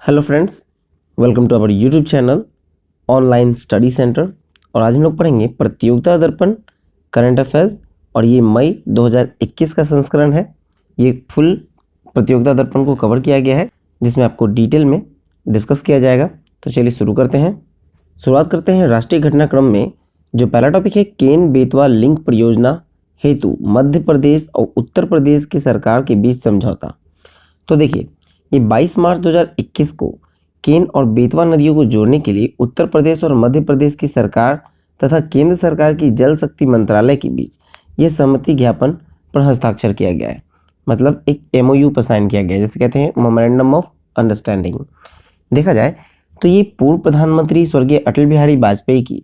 Hello friends, welcome to our YouTube channel online study centre. और आज हम लोग पढ़ेंगे प्रतियोगिता दर्पण करंट अफेयर्स। और ये मई 2021 का संस्करण है। ये फुल प्रतियोगिता दर्पण को कवर किया गया है, जिसमें आपको डिटेल में डिस्कस किया जाएगा। तो चलिए शुरू करते हैं। शुरुआत करते हैं राष्ट्रीय घटनाक्रम में। जो पहला टॉपिक है, केन बेतवा लिंक परियोजना हेतु मध्य प्रदेश और उत्तर प्रदेश की सरकार के बीच समझौता। तो देखिए, ये 22 मार्च 2021 को केन और बेतवा नदियों को जोड़ने के लिए उत्तर प्रदेश और मध्य प्रदेश की सरकार तथा केंद्र सरकार की जल शक्ति मंत्रालय के बीच ये सहमति ज्ञापन पर हस्ताक्षर किया गया है। मतलब एक MOU पर साइन किया गया है, जैसे कहते हैं मेमोरेंडम ऑफ अंडरस्टैंडिंग। देखा जाए तो ये पूर्व प्रधानमंत्री स्वर्गीय अटल बिहारी वाजपेयी की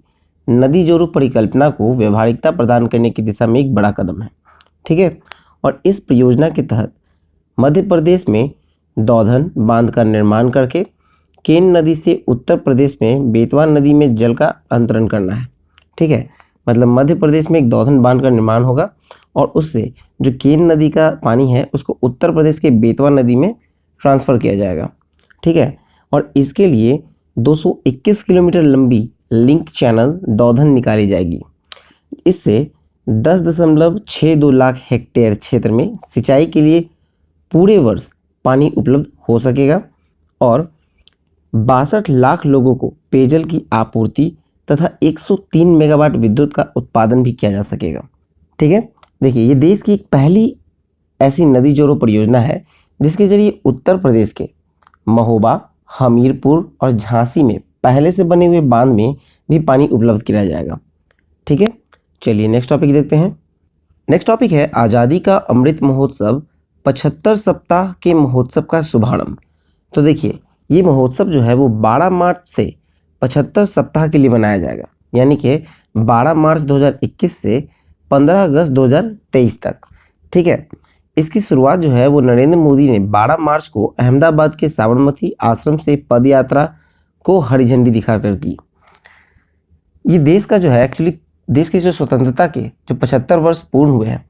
नदी जोड़ो परिकल्पना को व्यवहारिकता प्रदान करने की दिशा में एक बड़ा कदम है। ठीक है। और इस परियोजना के तहत मध्य प्रदेश में दौधन बांध का निर्माण करके केन नदी से उत्तर प्रदेश में बेतवा नदी में जल का अंतरण करना है। ठीक है। मतलब मध्य प्रदेश में एक दौधन बांध का निर्माण होगा और उससे जो केन नदी का पानी है उसको उत्तर प्रदेश के बेतवा नदी में ट्रांसफ़र किया जाएगा। ठीक है। और इसके लिए 221 किलोमीटर लंबी लिंक चैनल दौधन निकाली जाएगी। इससे 10.62 लाख हेक्टेयर क्षेत्र में सिंचाई के लिए पूरे वर्ष पानी उपलब्ध हो सकेगा और 62 लाख लोगों को पेयजल की आपूर्ति तथा 103 मेगावाट विद्युत का उत्पादन भी किया जा सकेगा। ठीक है। देखिए, ये देश की एक पहली ऐसी नदी जोड़ो परियोजना है जिसके जरिए उत्तर प्रदेश के महोबा, हमीरपुर और झांसी में पहले से बने हुए बांध में भी पानी उपलब्ध किया जाएगा। ठीक है। चलिए नेक्स्ट टॉपिक देखते हैं। नेक्स्ट टॉपिक है आज़ादी का अमृत महोत्सव 75 सप्ताह के महोत्सव का शुभारंभ। तो देखिए, ये महोत्सव जो है वो 12 मार्च से 75 सप्ताह के लिए मनाया जाएगा, यानी कि 12 मार्च 2021 से 15 अगस्त 2023 तक। ठीक है। इसकी शुरुआत जो है वो नरेंद्र मोदी ने 12 मार्च को अहमदाबाद के साबरमती आश्रम से पद यात्रा को हरी झंडी दिखाकर की। ये देश का जो है एक्चुअली देश की जो स्वतंत्रता के जो 75 वर्ष पूर्ण हुए हैं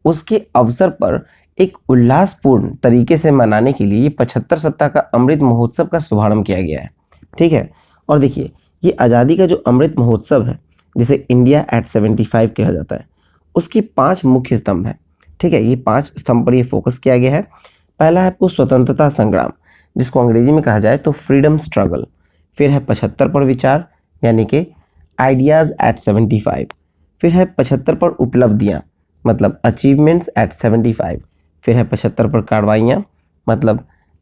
उसके अवसर पर एक उल्लासपूर्ण तरीके से मनाने के लिए 75 सप्ताह का अमृत महोत्सव का शुभारंभ किया गया है। ठीक है। और देखिए, ये आज़ादी का जो अमृत महोत्सव है, जिसे इंडिया एट 75 कहा जाता है, उसके 5 मुख्य स्तंभ हैं। ठीक है। ये 5 स्तंभ पर ये फोकस किया गया है। पहला है आपको स्वतंत्रता संग्राम, जिसको अंग्रेजी में कहा जाए तो फ्रीडम स्ट्रगल। फिर है 75 पर विचार, यानी कि आइडियाज़ एट 75। फिर है 75 पर उपलब्धियाँ, मतलब अचीवमेंट्स एट 75। फिर है 75 पर कार्रवाइयाँ, मतलब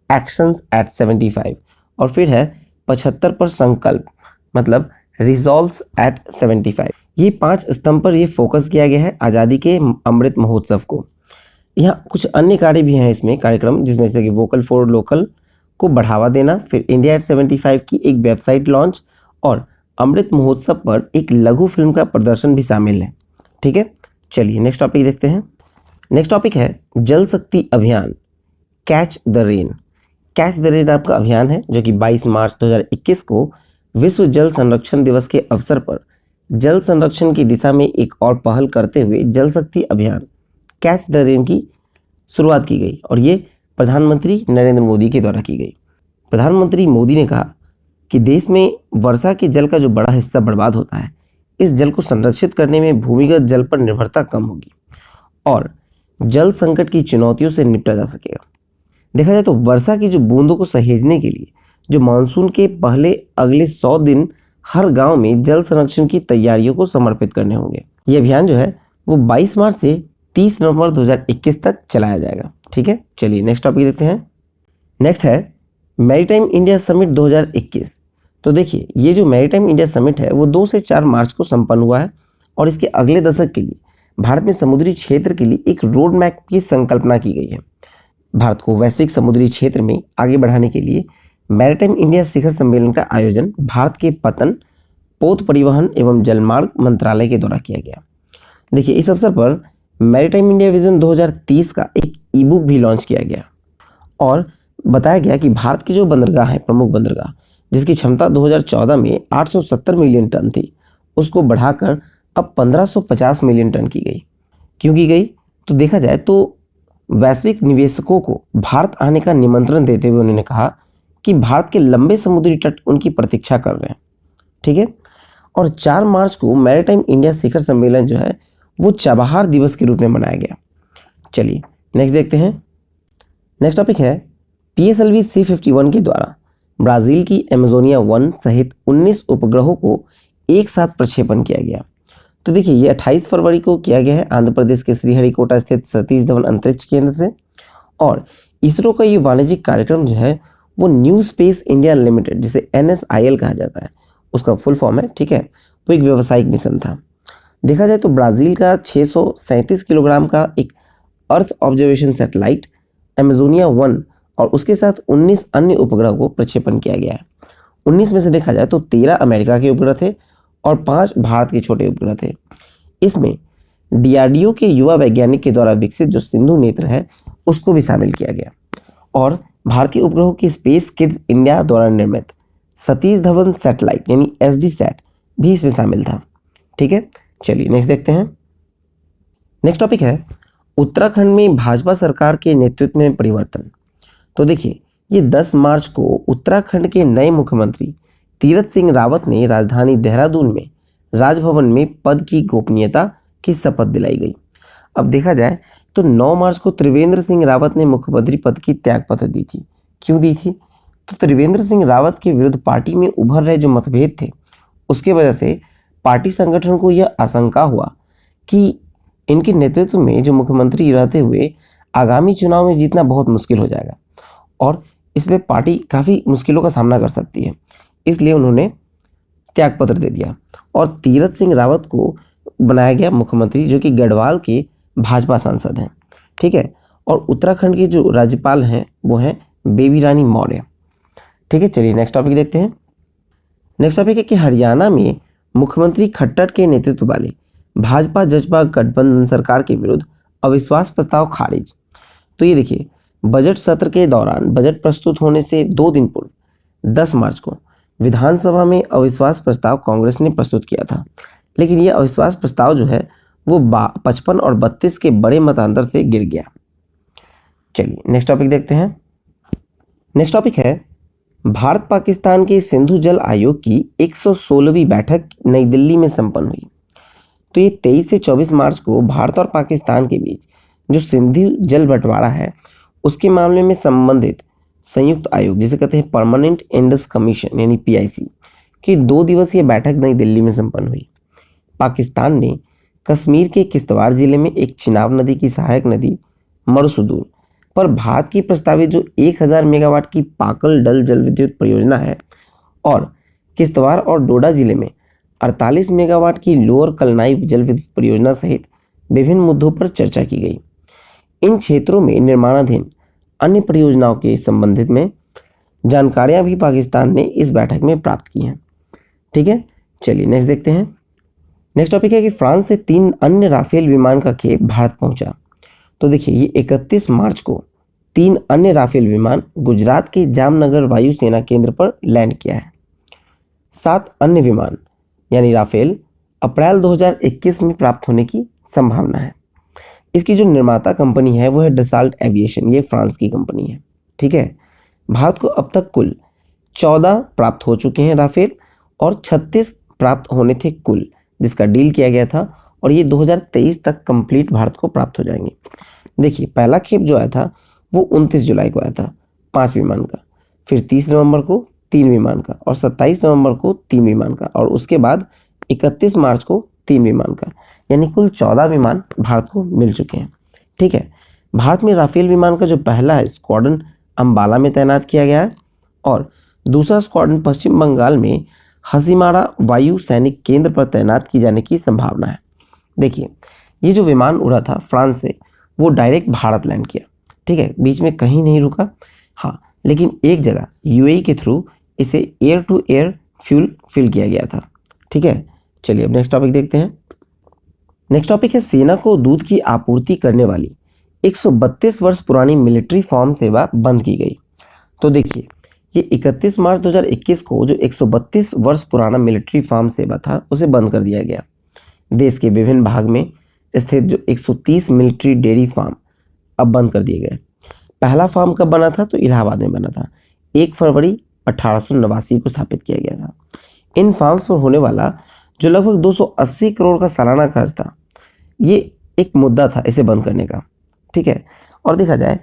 एक्शंस एट 75। और फिर है 75 पर संकल्प, मतलब रिजॉल्व्स एट 75। ये 5 स्तंभ पर ये फोकस किया गया है आज़ादी के अमृत महोत्सव को। यहाँ कुछ अन्य कार्य भी हैं इसमें कार्यक्रम, जिसमें से कि वोकल फॉर लोकल को बढ़ावा देना, फिर इंडिया एट 75 की एक वेबसाइट लॉन्च और अमृत महोत्सव पर एक लघु फिल्म का प्रदर्शन भी शामिल है। ठीक है। चलिए नेक्स्ट टॉपिक देखते हैं। नेक्स्ट टॉपिक है जल शक्ति अभियान catch the rain. Catch the rain आपका अभियान है जो कि 22 मार्च 2021 को विश्व जल संरक्षण दिवस के अवसर पर जल संरक्षण की दिशा में एक और पहल करते हुए जल शक्ति अभियान कैच द रेन की शुरुआत की गई और ये प्रधानमंत्री नरेंद्र मोदी के द्वारा की गई। प्रधानमंत्री मोदी ने कहा कि देश में वर्षा के जल का जो बड़ा हिस्सा बर्बाद होता है, इस जल को संरक्षित करने में भूमिगत जल पर निर्भरता कम होगी और जल संकट की चुनौतियों से निपटा जा सकेगा। देखा जाए तो वर्षा की जो बूंदों को सहेजने के लिए जो मानसून के पहले अगले 100 दिन हर गांव में जल संरक्षण की तैयारियों को समर्पित करने होंगे। ये अभियान जो है वो 22 मार्च से 30 नवंबर 2021 तक चलाया जाएगा। ठीक है। चलिए नेक्स्ट टॉपिक देखते हैं। नेक्स्ट है मैरीटाइम इंडिया समिट 2021। तो देखिए, ये जो मैरीटाइम इंडिया समिट है वो 2 से 4 मार्च को संपन्न हुआ है और इसके अगले दशक के लिए भारत में समुद्री क्षेत्र के लिए एक रोड मैप की संकल्पना की गई है। भारत को वैश्विक समुद्री क्षेत्र में आगे बढ़ाने के लिए मैरीटाइम इंडिया शिखर सम्मेलन का आयोजन भारत के पतन, पोत परिवहन एवं जलमार्ग मंत्रालय के द्वारा किया गया। देखिए, इस अवसर पर मैरीटाइम इंडिया विजन 2030 का एक ई-बुक भी लॉन्च किया गया और बताया गया कि भारत की जो बंदरगाह है, प्रमुख बंदरगाह, जिसकी क्षमता 2014 में 870 मिलियन टन थी, उसको बढ़ाकर अब 1550 मिलियन टन की गई। क्यों की गई? तो देखा जाए तो वैश्विक निवेशकों को भारत आने का निमंत्रण देते हुए उन्होंने कहा कि भारत के लंबे समुद्री तट उनकी प्रतीक्षा कर रहे हैं। ठीक है, और 4 मार्च को मैरीटाइम इंडिया शिखर सम्मेलन जो है वो चबहार दिवस के रूप में मनाया गया। चलिए नेक्स्ट देखते हैं। नेक्स्ट टॉपिक है PSLV C-51 के द्वारा ब्राजील की एमेजोनिया 1 सहित 19 उपग्रहों को एक साथ प्रक्षेपण किया गया। तो देखिए ये 28 फरवरी को किया गया है आंध्र प्रदेश के श्रीहरिकोटा स्थित सतीश धवन अंतरिक्ष केंद्र से। और इसरो का ये वाणिज्यिक कार्यक्रम जो है वो न्यू स्पेस इंडिया लिमिटेड, जिसे NSIL कहा जाता है, उसका फुल फॉर्म है। ठीक है, तो एक व्यावसायिक मिशन था। देखा जाए तो ब्राज़ील का 637 किलोग्राम का एक अर्थ ऑब्जर्वेशन सैटेलाइट एमेजोनिया 1 और उसके साथ 19 अन्य उपग्रह को प्रक्षेपण किया गया है। 19 में से देखा जाए तो 13 अमेरिका के उपग्रह थे और 5 भारत के छोटे उपग्रह थे। इसमें DRDO के युवा वैज्ञानिक के द्वारा विकसित जो सिंधु नेत्र है उसको भी शामिल किया गया और भारतीय उपग्रहों की स्पेस किड्स इंडिया द्वारा निर्मित सतीश धवन सैटेलाइट यानी SDSat भी इसमें शामिल था। ठीक है, चलिए नेक्स्ट देखते हैं। नेक्स्ट टॉपिक है उत्तराखंड में भाजपा सरकार के नेतृत्व में परिवर्तन। तो देखिए ये 10 मार्च को उत्तराखंड के नए मुख्यमंत्री तीरथ सिंह रावत ने राजधानी देहरादून में राजभवन में पद की गोपनीयता की शपथ दिलाई गई। अब देखा जाए तो 9 मार्च को त्रिवेंद्र सिंह रावत ने मुख्यमंत्री पद की त्यागपत्र दी थी। क्यों दी थी? तो त्रिवेंद्र सिंह रावत के विरुद्ध पार्टी में उभर रहे जो मतभेद थे उसके वजह से पार्टी संगठन को यह आशंका हुआ कि इनके नेतृत्व में जो मुख्यमंत्री रहते हुए आगामी चुनाव में जीतना बहुत मुश्किल हो जाएगा और इसमें पार्टी काफ़ी मुश्किलों का सामना कर सकती है। इसलिए उन्होंने त्यागपत्र दे दिया और तीरथ सिंह रावत को बनाया गया मुख्यमंत्री, जो कि गढ़वाल के भाजपा सांसद हैं। ठीक है, और उत्तराखंड के जो राज्यपाल हैं वो हैं बेबी रानी मौर्य। ठीक है, चलिए नेक्स्ट टॉपिक देखते हैं। नेक्स्ट टॉपिक है कि हरियाणा में मुख्यमंत्री खट्टर के नेतृत्व वाले भाजपा जसपा गठबंधन सरकार के विरुद्ध अविश्वास प्रस्ताव खारिज। तो ये देखिए बजट सत्र के दौरान बजट प्रस्तुत होने से 2 दिन पूर्व 10 मार्च को विधानसभा में अविश्वास प्रस्ताव कांग्रेस ने प्रस्तुत किया था, लेकिन यह अविश्वास प्रस्ताव जो है वो 55 और 32 के बड़े मतांतर से गिर गया। चलिए नेक्स्ट टॉपिक देखते हैं। नेक्स्ट टॉपिक है भारत पाकिस्तान के सिंधु जल आयोग की 116वीं बैठक नई दिल्ली में संपन्न हुई। तो ये 23 से 24 मार्च को भारत और पाकिस्तान के बीच जो सिंधु जल बंटवारा है उसके मामले में संबंधित संयुक्त आयोग, जिसे कहते हैं परमानेंट इंडस कमीशन यानी PIC, की 2 दिवसीय बैठक नई दिल्ली में संपन्न हुई। पाकिस्तान ने कश्मीर के किश्तवाड़ जिले में एक चिनाब नदी की सहायक नदी मरुसुदूर पर भारत की प्रस्तावित जो 1000 मेगावाट की पाकल डल जल विद्युत परियोजना है और किश्तवाड़ और डोडा जिले में 48 मेगावाट की लोअर कलनाई जल विद्युत परियोजना सहित विभिन्न मुद्दों पर चर्चा की गई। इन क्षेत्रों में निर्माणाधीन अन्य परियोजनाओं के संबंधित में जानकारियां भी पाकिस्तान ने इस बैठक में प्राप्त की हैं। ठीक है, चलिए नेक्स्ट देखते हैं। नेक्स्ट टॉपिक है कि फ्रांस से 3 अन्य राफेल विमान का खेप भारत पहुंचा। तो देखिए ये 31 मार्च को 3 अन्य राफेल विमान गुजरात के जामनगर वायुसेना केंद्र पर लैंड किया है। 7 अन्य विमान यानी राफेल अप्रैल 2021 में प्राप्त होने की संभावना है। इसकी जो निर्माता कंपनी है वो है डसाल्ट एविएशन, ये फ्रांस की कंपनी है। ठीक है, भारत को अब तक कुल 14 प्राप्त हो चुके हैं राफेल और 36 प्राप्त होने थे कुल, जिसका डील किया गया था और ये 2023 तक कंप्लीट भारत को प्राप्त हो जाएंगे। देखिए पहला खेप जो आया था वो 29 जुलाई को आया था 5 विमान का, फिर 30 नवंबर को 3 विमान का और 27 नवंबर को 3 विमान का और उसके बाद 31 मार्च को 3 विमान का, यानी कुल 14 विमान भारत को मिल चुके हैं। ठीक है, भारत में राफेल विमान का जो पहला है स्क्वाड्रन अंबाला में तैनात किया गया है और दूसरा स्क्वाड्रन पश्चिम बंगाल में हसीमारा वायु सैनिक केंद्र पर तैनात की जाने की संभावना है। देखिए ये जो विमान उड़ा था फ्रांस से वो डायरेक्ट भारत लैंड किया। ठीक है, बीच में कहीं नहीं रुका। हाँ, लेकिन एक जगह UAE के थ्रू इसे air to air fuel fill किया गया था। ठीक है, चलिए अब नेक्स्ट टॉपिक देखते हैं। नेक्स्ट टॉपिक है सेना को दूध की आपूर्ति करने वाली 132 वर्ष पुरानी मिलिट्री फार्म सेवा बंद की गई। तो देखिए ये 31 मार्च 2021 को जो 132 वर्ष पुराना मिलिट्री फार्म सेवा था उसे बंद कर दिया गया। देश के विभिन्न भाग में स्थित जो 130 मिलिट्री डेयरी फार्म अब बंद कर दिए गए। पहला फार्म कब बना था? तो इलाहाबाद में बना था 1 फरवरी 1889 को स्थापित किया गया था। इन फार्म्स पर होने वाला जो लगभग 280 करोड़ का सालाना खर्च था, ये एक मुद्दा था इसे बंद करने का, ठीक है। और देखा जाए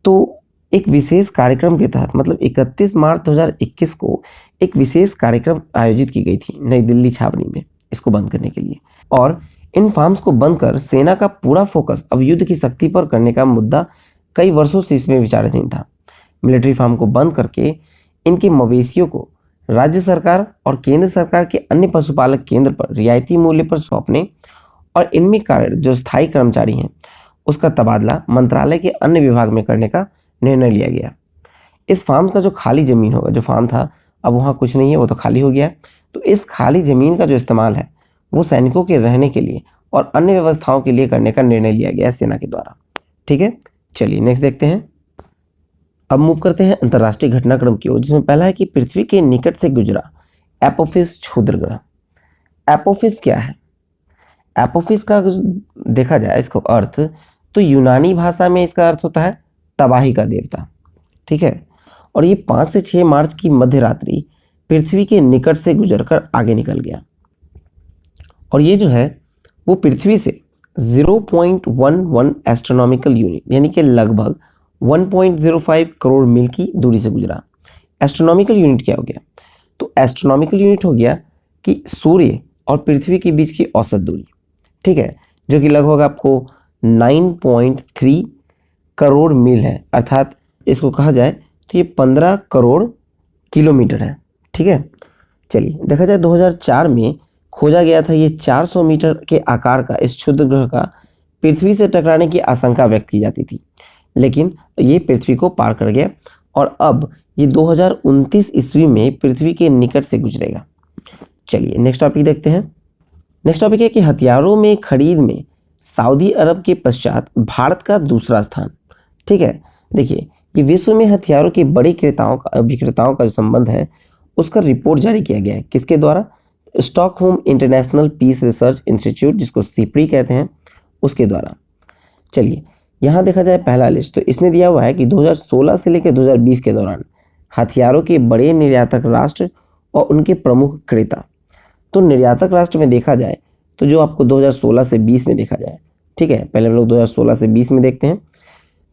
तो एक विशेष कार्यक्रम के तहत मतलब 31 मार्च 2021 को एक विशेष कार्यक्रम आयोजित की गई थी नई दिल्ली छावनी में इसको बंद करने के लिए। और इन फार्म्स को बंद कर सेना का पूरा फोकस अब युद्ध की शक्ति पर करने का मुद्दा कई वर्षों से इसमें विचाराधीन था। मिलिट्री फार्म को बंद करके इनके मवेशियों को राज्य सरकार और केंद्र सरकार के अन्य पशुपालक केंद्र पर रियायती मूल्य पर सौंपने और इनमें कार्यरत जो स्थायी कर्मचारी हैं उसका तबादला मंत्रालय के अन्य विभाग में करने का निर्णय लिया गया। इस फार्म का जो खाली जमीन होगा, जो फार्म था अब वहाँ कुछ नहीं है, वो तो खाली हो गया है, तो इस खाली जमीन का जो इस्तेमाल है वो सैनिकों के रहने के लिए और अन्य व्यवस्थाओं के लिए करने का निर्णय लिया गया है सेना के द्वारा, ठीक है। चलिए नेक्स्ट देखते हैं। अब मूव करते हैं अंतर्राष्ट्रीय घटनाक्रम की ओर, जिसमें पहला है कि पृथ्वी के निकट से गुजरा एपोफिस क्षुद्र ग्रह। एपोफिस क्या है? एपोफिस का देखा जाए इसको अर्थ, तो यूनानी भाषा में इसका अर्थ होता है तबाही का देवता, ठीक है। और ये 5 से 6 मार्च की मध्य रात्रि पृथ्वी के निकट से गुजरकर आगे निकल गया और ये जो है वो पृथ्वी से 0.11 एस्ट्रोनॉमिकल यूनिट यानी कि लगभग 1.05 करोड़ मील की दूरी से गुजरा। एस्ट्रोनॉमिकल यूनिट क्या हो गया? तो एस्ट्रोनॉमिकल यूनिट हो गया कि सूर्य और पृथ्वी के बीच की औसत दूरी, ठीक है, जो कि लगभग आपको 9.3 करोड़ मील है, अर्थात इसको कहा जाए तो ये 15 करोड़ किलोमीटर है, ठीक है। चलिए देखा जाए 2004 में खोजा गया था ये 400 मीटर के आकार का इस क्षुद्र ग्रह का पृथ्वी से टकराने की आशंका व्यक्त की जाती थी, लेकिन ये पृथ्वी को पार कर गया और अब ये 2029 ईस्वी में पृथ्वी के निकट से गुजरेगा। चलिए नेक्स्ट टॉपिक देखते हैं। नेक्स्ट टॉपिक है कि हथियारों में खरीद में सऊदी अरब के पश्चात भारत का दूसरा स्थान, ठीक है। देखिए ये विश्व में हथियारों के बड़े विक्रेताओं का जो संबंध है उसका रिपोर्ट जारी किया गया है, किसके द्वारा? Stockholm International Peace Research Institute, जिसको सिप्री कहते हैं, उसके द्वारा। चलिए यहाँ देखा जाए पहला लिस्ट, तो इसमें दिया हुआ है कि 2016 से लेकर 2020 के दौरान हथियारों के बड़े निर्यातक राष्ट्र और उनके प्रमुख क्रेता। तो निर्यातक राष्ट्र में देखा जाए तो जो आपको 2016 से 20 में देखा जाए, ठीक है, पहले हम लोग 2016 से 20 में देखते हैं,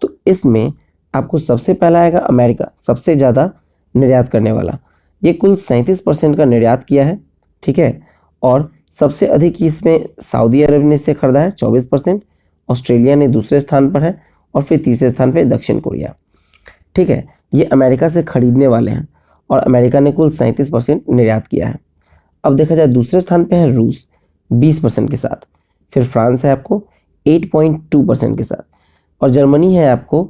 तो इसमें आपको सबसे पहला आएगा अमेरिका, सबसे ज़्यादा निर्यात करने वाला, ये कुल 37% का निर्यात किया है, ठीक है। और सबसे अधिक इसमें सऊदी अरब ने इसे खरीदा है 24%, ऑस्ट्रेलिया ने दूसरे स्थान पर है और फिर तीसरे स्थान पर दक्षिण कोरिया, ठीक है। ये अमेरिका से खरीदने वाले हैं और अमेरिका ने कुल 37% निर्यात किया है। अब देखा जाए दूसरे स्थान पे है रूस 20% के साथ, फिर फ्रांस है आपको 8.2% के साथ और जर्मनी है आपको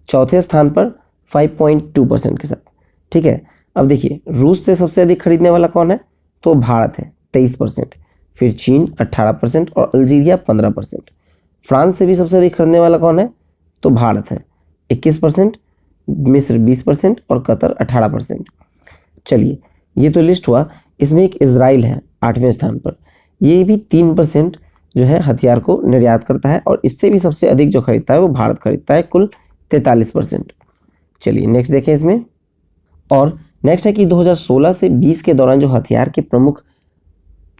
चौथे स्थान पर 5.2% के साथ, ठीक है। अब देखिए रूस से सबसे अधिक खरीदने वाला कौन है? तो भारत है 23%, फिर चीन 18% और अल्जीरिया 15%। फ्रांस से भी सबसे अधिक खरीदने वाला कौन है? तो भारत है 21%, मिस्र 20% और कतर 18%। चलिए ये तो लिस्ट हुआ, इसमें एक इजराइल है 8वें स्थान पर, ये भी 3% जो है हथियार को निर्यात करता है और इससे भी सबसे अधिक जो खरीदता है वो भारत खरीदता है, कुल 43%। चलिए नेक्स्ट देखें इसमें। और नेक्स्ट है कि 2016 से 20 के दौरान जो हथियार के प्रमुख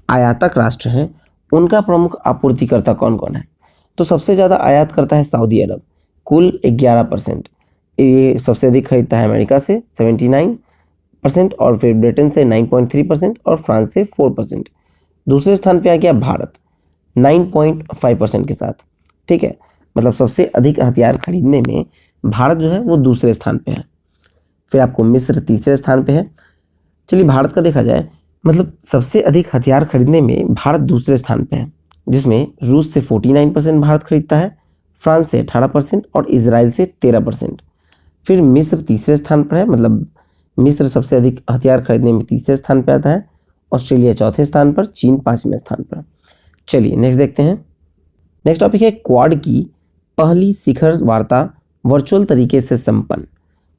आयातक राष्ट्र हैं उनका प्रमुख आपूर्तिकर्ता कौन कौन है? तो सबसे ज़्यादा आयात करता है सऊदी अरब, कुल 11%, ये सबसे अधिक खरीदता है अमेरिका से 79% और फिर ब्रिटेन से 9.3% और फ्रांस से 4%। दूसरे स्थान पे आ गया भारत 9.5% के साथ, ठीक है, मतलब सबसे अधिक हथियार खरीदने में भारत जो है वो दूसरे स्थान पे है। फिर आपको मिस्र तीसरे स्थान पे है। चलिए भारत का देखा जाए, मतलब सबसे अधिक हथियार खरीदने में भारत दूसरे स्थान पे है, जिसमें रूस से 49% भारत खरीदता है, फ्रांस से 18% और इजराइल से 13%। फिर मिस्र तीसरे स्थान पर है, मतलब मिस्र सबसे अधिक हथियार खरीदने में तीसरे स्थान पर आता है, ऑस्ट्रेलिया चौथे स्थान पर, चीन 5वें स्थान पर। चलिए नेक्स्ट देखते हैं। नेक्स्ट टॉपिक है क्वाड की पहली शिखर वार्ता वर्चुअल तरीके से संपन्न।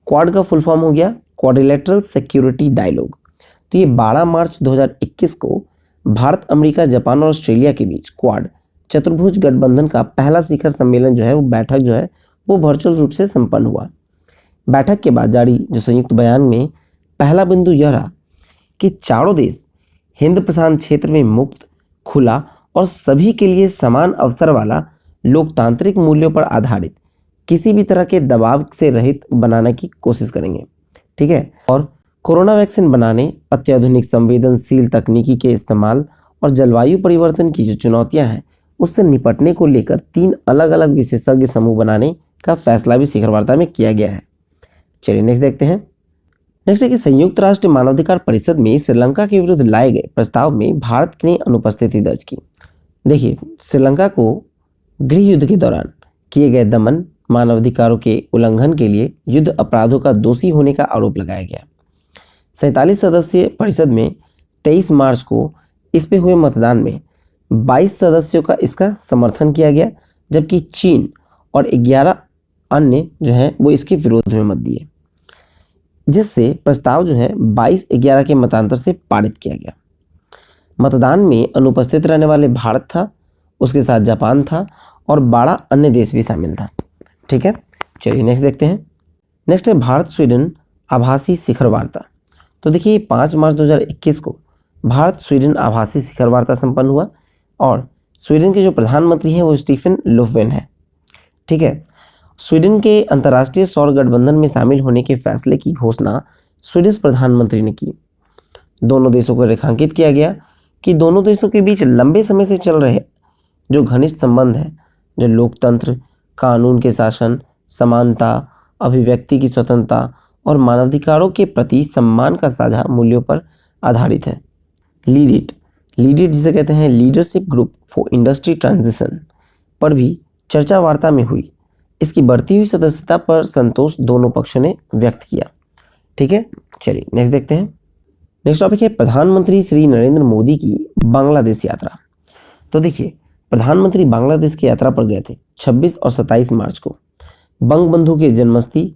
क्वाड का फुल फॉर्म हो गया क्वाड्रिलेटरल सिक्योरिटी डायलॉग। तो ये 12 मार्च 2021 को भारत, अमेरिका, जापान और ऑस्ट्रेलिया के बीच क्वाड चतुर्भुज गठबंधन का पहला शिखर सम्मेलन जो है वो बैठक जो है वो वर्चुअल रूप से संपन्न हुआ। बैठक के बाद जारी जो संयुक्त बयान में पहला बिंदु यह रहा कि चारों देश हिंद प्रशांत क्षेत्र में मुक्त, खुला और सभी के लिए समान अवसर वाला लोकतांत्रिक मूल्यों पर आधारित किसी भी तरह के दबाव से रहित बनाने की कोशिश करेंगे। ठीक है। और कोरोना वैक्सीन बनाने, अत्याधुनिक संवेदनशील तकनीकी के इस्तेमाल और जलवायु परिवर्तन की जो चुनौतियां हैं उससे निपटने को लेकर 3 अलग अलग विशेषज्ञ समूह बनाने का फैसला भी शिखर वार्ता में किया गया है। चलिए नेक्स्ट देखते हैं। नेक्स्ट है कि संयुक्त राष्ट्र मानवाधिकार परिषद में श्रीलंका के विरुद्ध लाए गए प्रस्ताव में भारत ने अनुपस्थिति दर्ज की। देखिए, श्रीलंका को गृह युद्ध के दौरान किए गए दमन, मानवाधिकारों के उल्लंघन के लिए युद्ध अपराधों का दोषी होने का आरोप लगाया गया। 47 सदस्यीय परिषद में 23 मार्च को इस पे हुए मतदान में 22 सदस्यों का इसका समर्थन किया गया, जबकि चीन और 11 अन्य जो हैं वो इसके विरोध में मत दिए, जिससे प्रस्ताव जो है 22-11 के मतांतर से पारित किया गया। मतदान में अनुपस्थित रहने वाले भारत था, उसके साथ जापान था और 12 अन्य देश भी शामिल था। ठीक है, चलिए नेक्स्ट देखते हैं। नेक्स्ट है भारत स्वीडन आभासी शिखर वार्ता। तो देखिए 5 मार्च 2021 को भारत स्वीडन आभासी शिखर वार्ता संपन्न हुआ और स्वीडन के जो प्रधानमंत्री हैं वो स्टीफन लोफवेन है। ठीक है। स्वीडन के अंतर्राष्ट्रीय सौर गठबंधन में शामिल होने के फैसले की घोषणा स्वीडिश प्रधानमंत्री ने की। दोनों देशों को रेखांकित किया गया कि दोनों देशों के बीच लंबे समय से चल रहे जो घनिष्ठ संबंध है, जो लोकतंत्र, कानून के शासन, समानता, अभिव्यक्ति की स्वतंत्रता और मानवाधिकारों के प्रति सम्मान का साझा मूल्यों पर आधारित है। लीड इट जिसे कहते हैं leadership group for industry transition पर भी चर्चा वार्ता में हुई। इसकी बढ़ती हुई सदस्यता पर संतोष दोनों पक्षों ने व्यक्त किया। ठीक है, चलिए नेक्स्ट देखते हैं। नेक्स्ट टॉपिक है प्रधानमंत्री श्री नरेंद्र मोदी की बांग्लादेश यात्रा। तो देखिए, प्रधानमंत्री बांग्लादेश की यात्रा पर गए थे 26 और 27 मार्च को। बंगबंधु के जन्मशती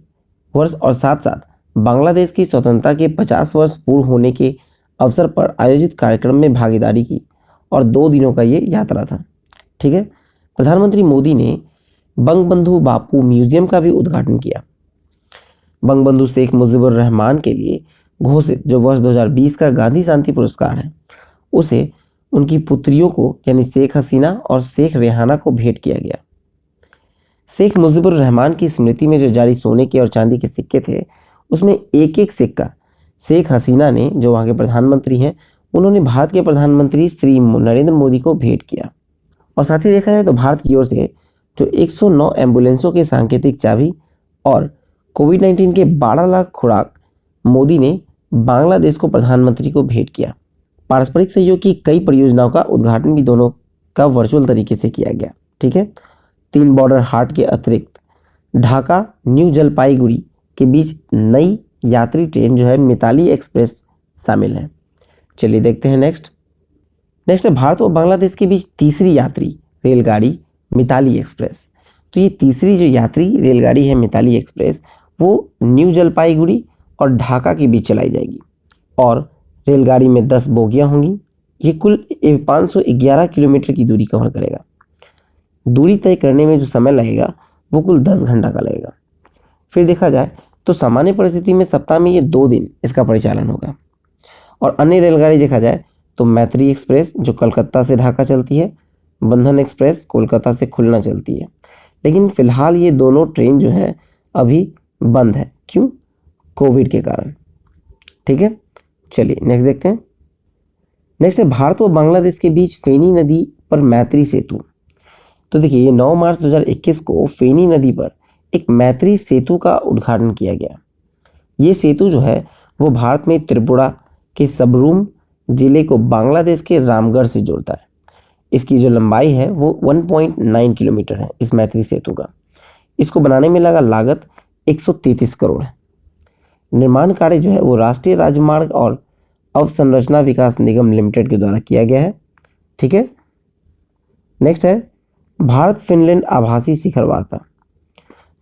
वर्ष और साथ साथ बांग्लादेश की स्वतंत्रता के 50 वर्ष पूर्ण होने के अवसर पर आयोजित कार्यक्रम में भागीदारी की और 2 दिनों का ये यात्रा था। ठीक है। प्रधानमंत्री मोदी ने बंगबंधु बापू म्यूजियम का भी उद्घाटन किया। बंगबंधु शेख मुजीबुर रहमान के लिए घोषित जो वर्ष 2020 का गांधी शांति पुरस्कार है, उसे उनकी पुत्रियों को यानी शेख हसीना और शेख रेहाना को भेंट किया गया। शेख मुजीबुर रहमान की स्मृति में जो जारी सोने के और चांदी के सिक्के थे, उसमें एक एक सिक्का शेख हसीना ने, जो वहाँ के प्रधानमंत्री हैं, उन्होंने भारत के प्रधानमंत्री श्री नरेंद्र मोदी को भेंट किया। और साथ ही देखा जाए तो भारत की ओर से जो 109 एम्बुलेंसों के सांकेतिक चाबी और कोविड-19 के 12 लाख खुराक मोदी ने बांग्लादेश को प्रधानमंत्री को भेंट किया। पारस्परिक सहयोग की कई परियोजनाओं का उद्घाटन भी दोनों का वर्चुअल तरीके से किया गया। ठीक है। 3 बॉर्डर हाट के अतिरिक्त ढाका न्यू जलपाईगुड़ी के बीच नई यात्री ट्रेन जो है मिताली एक्सप्रेस शामिल है। चलिए देखते हैं नेक्स्ट है भारत और बांग्लादेश के बीच तीसरी यात्री रेलगाड़ी मिताली एक्सप्रेस। तो ये तीसरी जो यात्री रेलगाड़ी है मिताली एक्सप्रेस, वो न्यू जलपाईगुड़ी और ढाका के बीच चलाई जाएगी और रेलगाड़ी में 10 बोगियां होंगी। ये कुल 511 किलोमीटर की दूरी कवर करेगा। दूरी तय करने में जो समय लगेगा वो कुल 10 घंटा का लगेगा। फिर देखा जाए तो सामान्य परिस्थिति में सप्ताह में ये 2 दिन इसका परिचालन होगा। और अन्य रेलगाड़ी देखा जाए तो मैत्री एक्सप्रेस जो कलकत्ता से ढाका चलती है, बंधन एक्सप्रेस कोलकाता से खुलना चलती है। लेकिन फिलहाल ये दोनों ट्रेन जो है अभी बंद है। क्यों? कोविड के कारण। ठीक है, चलिए नेक्स्ट देखते हैं। नेक्स्ट है भारत और बांग्लादेश के बीच फेनी नदी पर मैत्री सेतु। तो देखिए, ये 9 मार्च 2021 को फेनी नदी पर एक मैत्री सेतु का उद्घाटन किया गया। ये सेतु जो है वो भारत में त्रिपुरा के सबरूम जिले को बांग्लादेश के रामगढ़ से जोड़ता है। इसकी जो लंबाई है वो 1.9 किलोमीटर है इस मैत्री सेतु का। इसको बनाने में लगा लागत 133 करोड़ है। निर्माण कार्य जो है वो राष्ट्रीय राजमार्ग और अवसंरचना विकास निगम लिमिटेड के द्वारा किया गया है। ठीक है। नेक्स्ट है भारत फिनलैंड आभासी शिखर वार्ता।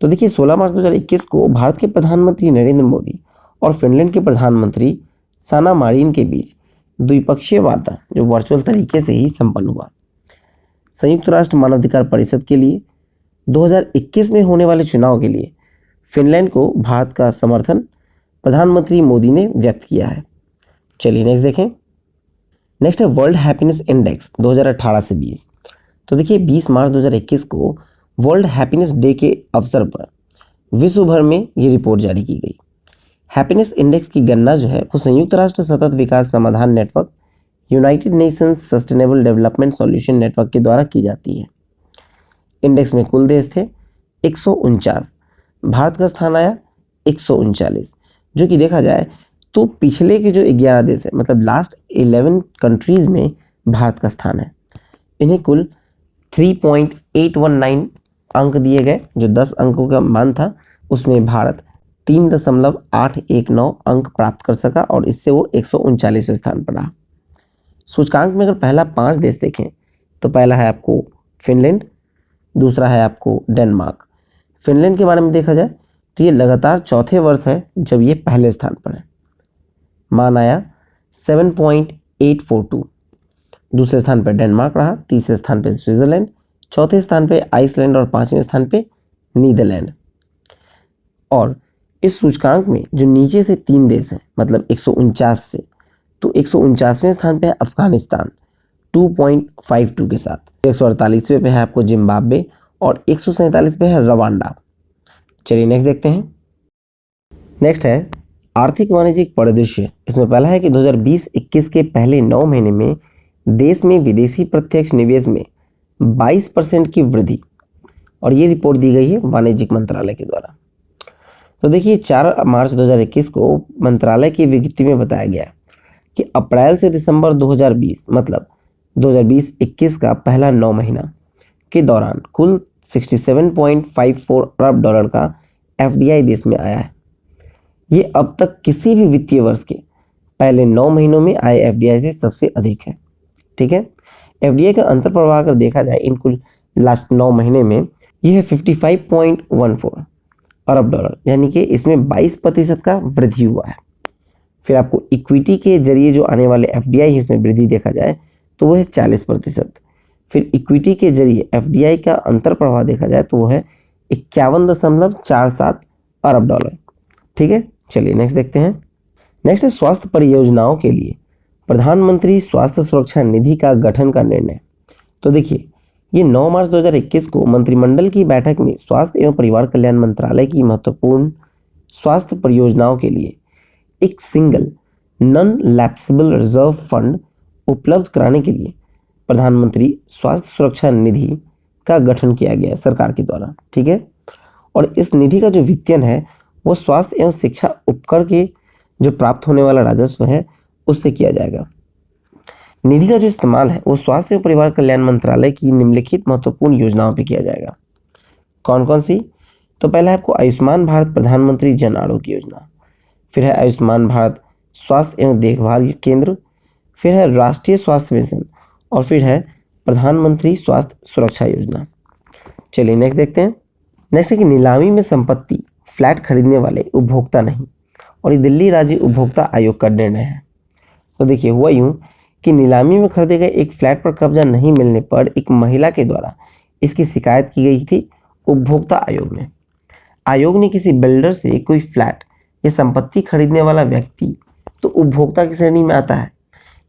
तो देखिए, 16 मार्च 2021 को भारत के प्रधानमंत्री नरेंद्र मोदी और फिनलैंड के प्रधानमंत्री साना मारिन के बीच द्विपक्षीय वार्ता जो वर्चुअल तरीके से ही संपन्न हुआ। संयुक्त राष्ट्र मानवाधिकार परिषद के लिए 2021 में होने वाले चुनाव के लिए फिनलैंड को भारत का समर्थन प्रधानमंत्री मोदी ने व्यक्त किया है। चलिए नेक्स्ट देखें। नेक्स्ट है वर्ल्ड हैप्पीनेस इंडेक्स 2018 से 20। तो देखिए 20 मार्च 2021 को वर्ल्ड हैप्पीनेस डे के अवसर पर विश्व भर में ये रिपोर्ट जारी की गई। हैप्पीनेस इंडेक्स की गणना जो है वो संयुक्त राष्ट्र सतत विकास समाधान network, United Nations sustainable development solution network के द्वारा की जाती है। इंडेक्स में कुल देश थे 149, भारत का स्थान आया 139, जो कि देखा जाए तो पिछले के जो 11 देश है, मतलब लास्ट 11 कंट्रीज में भारत का स्थान है। इन्हें कुल 3.819 अंक दिए गए। जो 10 अंकों का मान था उसमें भारत 3.819 अंक प्राप्त कर सका और इससे वो 139वें स्थान पर रहा। सूचकांक में अगर पहला 5 देश देखें तो पहला है आपको फिनलैंड, दूसरा है आपको डेनमार्क। फिनलैंड के बारे में देखा जाए तो ये लगातार चौथे वर्ष है जब ये पहले स्थान पर है, मान आया 7.842। दूसरे स्थान पर डेनमार्क रहा, तीसरे स्थान पर स्विट्जरलैंड, चौथे स्थान पे आइसलैंड और 5वें स्थान पे नीदरलैंड। और इस सूचकांक में जो नीचे से 3 देश हैं, मतलब 149 से, तो 149वें स्थान पे है अफगानिस्तान 2.52 के साथ, 148वें पे है आपको जिम्बाब्वे और 147 पे है रवांडा। चलिए नेक्स्ट देखते हैं। नेक्स्ट है आर्थिक वाणिज्यिक परिदृश्य। इसमें पहला है कि 2020-21 के पहले 9 महीने में देश में विदेशी प्रत्यक्ष निवेश में 22% की वृद्धि, और ये रिपोर्ट दी गई है वाणिज्यिक मंत्रालय के द्वारा। तो देखिए 4 मार्च 2021 को मंत्रालय की विज्ञप्ति में बताया गया कि अप्रैल से दिसंबर 2020, मतलब 2020-21 का पहला 9 महीना के दौरान कुल 67.54 अरब डॉलर का FDI देश में आया है। ये अब तक किसी भी वित्तीय वर्ष के पहले 9 महीनों में आए FDI से सबसे अधिक है। ठीक है, FDI का अंतर प्रवाह अगर देखा जाए इन कुल लास्ट 9 महीने में, यह है 55.14 अरब डॉलर, यानी कि इसमें 22% का वृद्धि हुआ है। फिर आपको इक्विटी के जरिए जो आने वाले FDI है उसमें वृद्धि देखा जाए तो वह है 40%। फिर इक्विटी के जरिए FDI का अंतर प्रवाह देखा जाए तो वह है 51.47 अरब डॉलर। ठीक है, चलिए नेक्स्ट देखते हैं। नेक्स्ट है स्वास्थ्य परियोजनाओं के लिए प्रधानमंत्री स्वास्थ्य सुरक्षा निधि का गठन का निर्णय। तो देखिए ये 9 मार्च 2021 को मंत्रिमंडल की बैठक में स्वास्थ्य एवं परिवार कल्याण मंत्रालय की महत्वपूर्ण स्वास्थ्य परियोजनाओं के लिए एक single non lapsable reserve fund उपलब्ध कराने के लिए प्रधानमंत्री स्वास्थ्य सुरक्षा निधि का गठन किया गया है सरकार के द्वारा। ठीक है, और इस निधि का जो वित्तीयन है वो स्वास्थ्य एवं शिक्षा उपकर के जो प्राप्त होने वाला राजस्व है उससे किया जाएगा। निधि का जो इस्तेमाल है वो स्वास्थ्य एवं परिवार कल्याण मंत्रालय की निम्नलिखित महत्वपूर्ण योजनाओं पर किया जाएगा। कौन कौन सी? तो पहला है आपको आयुष्मान भारत प्रधानमंत्री जन आरोग्य योजना, फिर है आयुष्मान भारत स्वास्थ्य एवं देखभाल केंद्र, फिर है राष्ट्रीय स्वास्थ्य मिशन, और फिर है प्रधानमंत्री स्वास्थ्य सुरक्षा योजना। चलिए नेक्स्ट देखते हैं। नेक्स्ट है कि नीलामी में संपत्ति फ्लैट खरीदने वाले उपभोक्ता नहीं, और ये दिल्ली राज्य उपभोक्ता आयोग का निर्णय है। तो देखिए हुआ यूं कि नीलामी में खरीदे गए एक फ्लैट पर कब्जा नहीं मिलने पर एक महिला के द्वारा इसकी शिकायत की गई थी उपभोक्ता आयोग में। आयोग ने किसी बिल्डर से कोई फ्लैट या संपत्ति खरीदने वाला व्यक्ति तो उपभोक्ता की श्रेणी में आता है,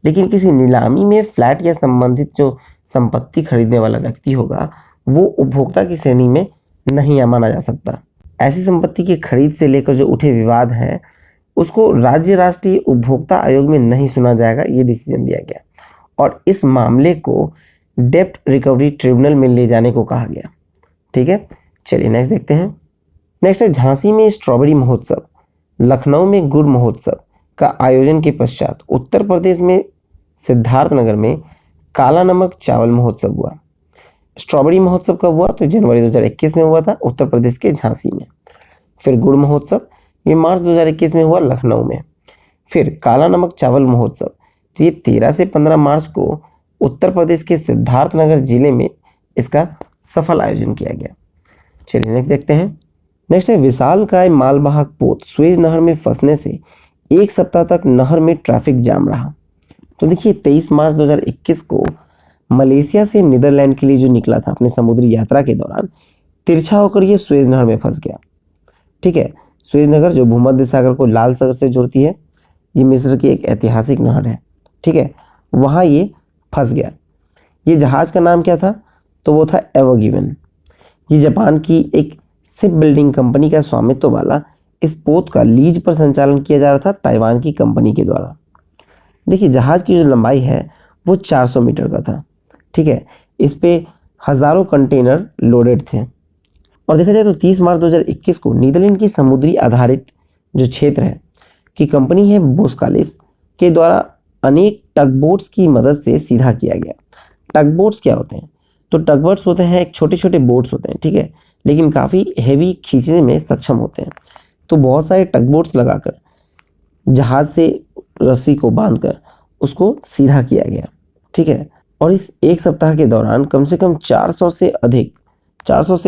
लेकिन किसी नीलामी में फ्लैट या संबंधित जो संपत्ति खरीदने वाला व्यक्ति होगा वो उपभोक्ता की श्रेणी में नहीं माना जा सकता। ऐसी संपत्ति की खरीद से लेकर जो उठे विवाद हैं उसको राज्य राष्ट्रीय उपभोक्ता आयोग में नहीं सुना जाएगा, ये डिसीजन दिया गया, और इस मामले को डेब्ट रिकवरी ट्रिब्यूनल में ले जाने को कहा गया। ठीक है, चलिए नेक्स्ट देखते हैं। नेक्स्ट है झांसी में स्ट्रॉबेरी महोत्सव, लखनऊ में गुड़ महोत्सव का आयोजन के पश्चात उत्तर प्रदेश में सिद्धार्थनगर में काला नमक चावल महोत्सव हुआ। स्ट्रॉबेरी महोत्सव कब हुआ? तो जनवरी 2021 में हुआ था उत्तर प्रदेश के झांसी में। फिर गुड़ महोत्सव ये मार्च 2021 में हुआ लखनऊ में। फिर काला नमक चावल महोत्सव तो ये 13 से 15 मार्च को उत्तर प्रदेश के सिद्धार्थनगर जिले में इसका सफल आयोजन किया गया। चलिए नेक्स्ट देखते हैं। नेक्स्ट है विशालकाय मालवाहक पोत सुएज नहर में फंसने से 1 सप्ताह तक नहर में ट्रैफिक जाम रहा। तो देखिए 23 मार्च 2021 को मलेशिया से नीदरलैंड के लिए जो निकला था अपने समुद्री यात्रा के दौरान तिरछा होकर ये सुएज नहर में फंस गया। ठीक है, सुएज नहर जो भूमध्य सागर को लाल सागर से जोड़ती है, ये मिस्र की एक ऐतिहासिक नहर है। ठीक है, वहाँ ये फंस गया। ये जहाज का नाम क्या था? तो वो था एवर गिवन। ये जापान की एक शिप बिल्डिंग कंपनी का स्वामित्व वाला इस पोत का लीज पर संचालन किया जा रहा था ताइवान की कंपनी के द्वारा। देखिए, जहाज की जो लंबाई है वो 400 मीटर का था। ठीक है, इस पे हजारों कंटेनर लोडेड थे। और देखा जाए तो 30 मार्च 2021 को नीदरलैंड की समुद्री आधारित जो क्षेत्र है की कंपनी है बोस्कालिस के द्वारा अनेक टगबोट्स की मदद से सीधा किया गया। टगबोट्स क्या होते हैं? तो टगबोट्स होते हैं एक छोटे छोटे बोट्स होते हैं, ठीक है, लेकिन काफ़ी हैवी खींचने में सक्षम होते हैं। तो बहुत सारे टगबोट्स लगाकर जहाज से रस्सी को बांधकर उसको सीधा किया गया। ठीक है, और इस एक सप्ताह के दौरान कम से कम 400 से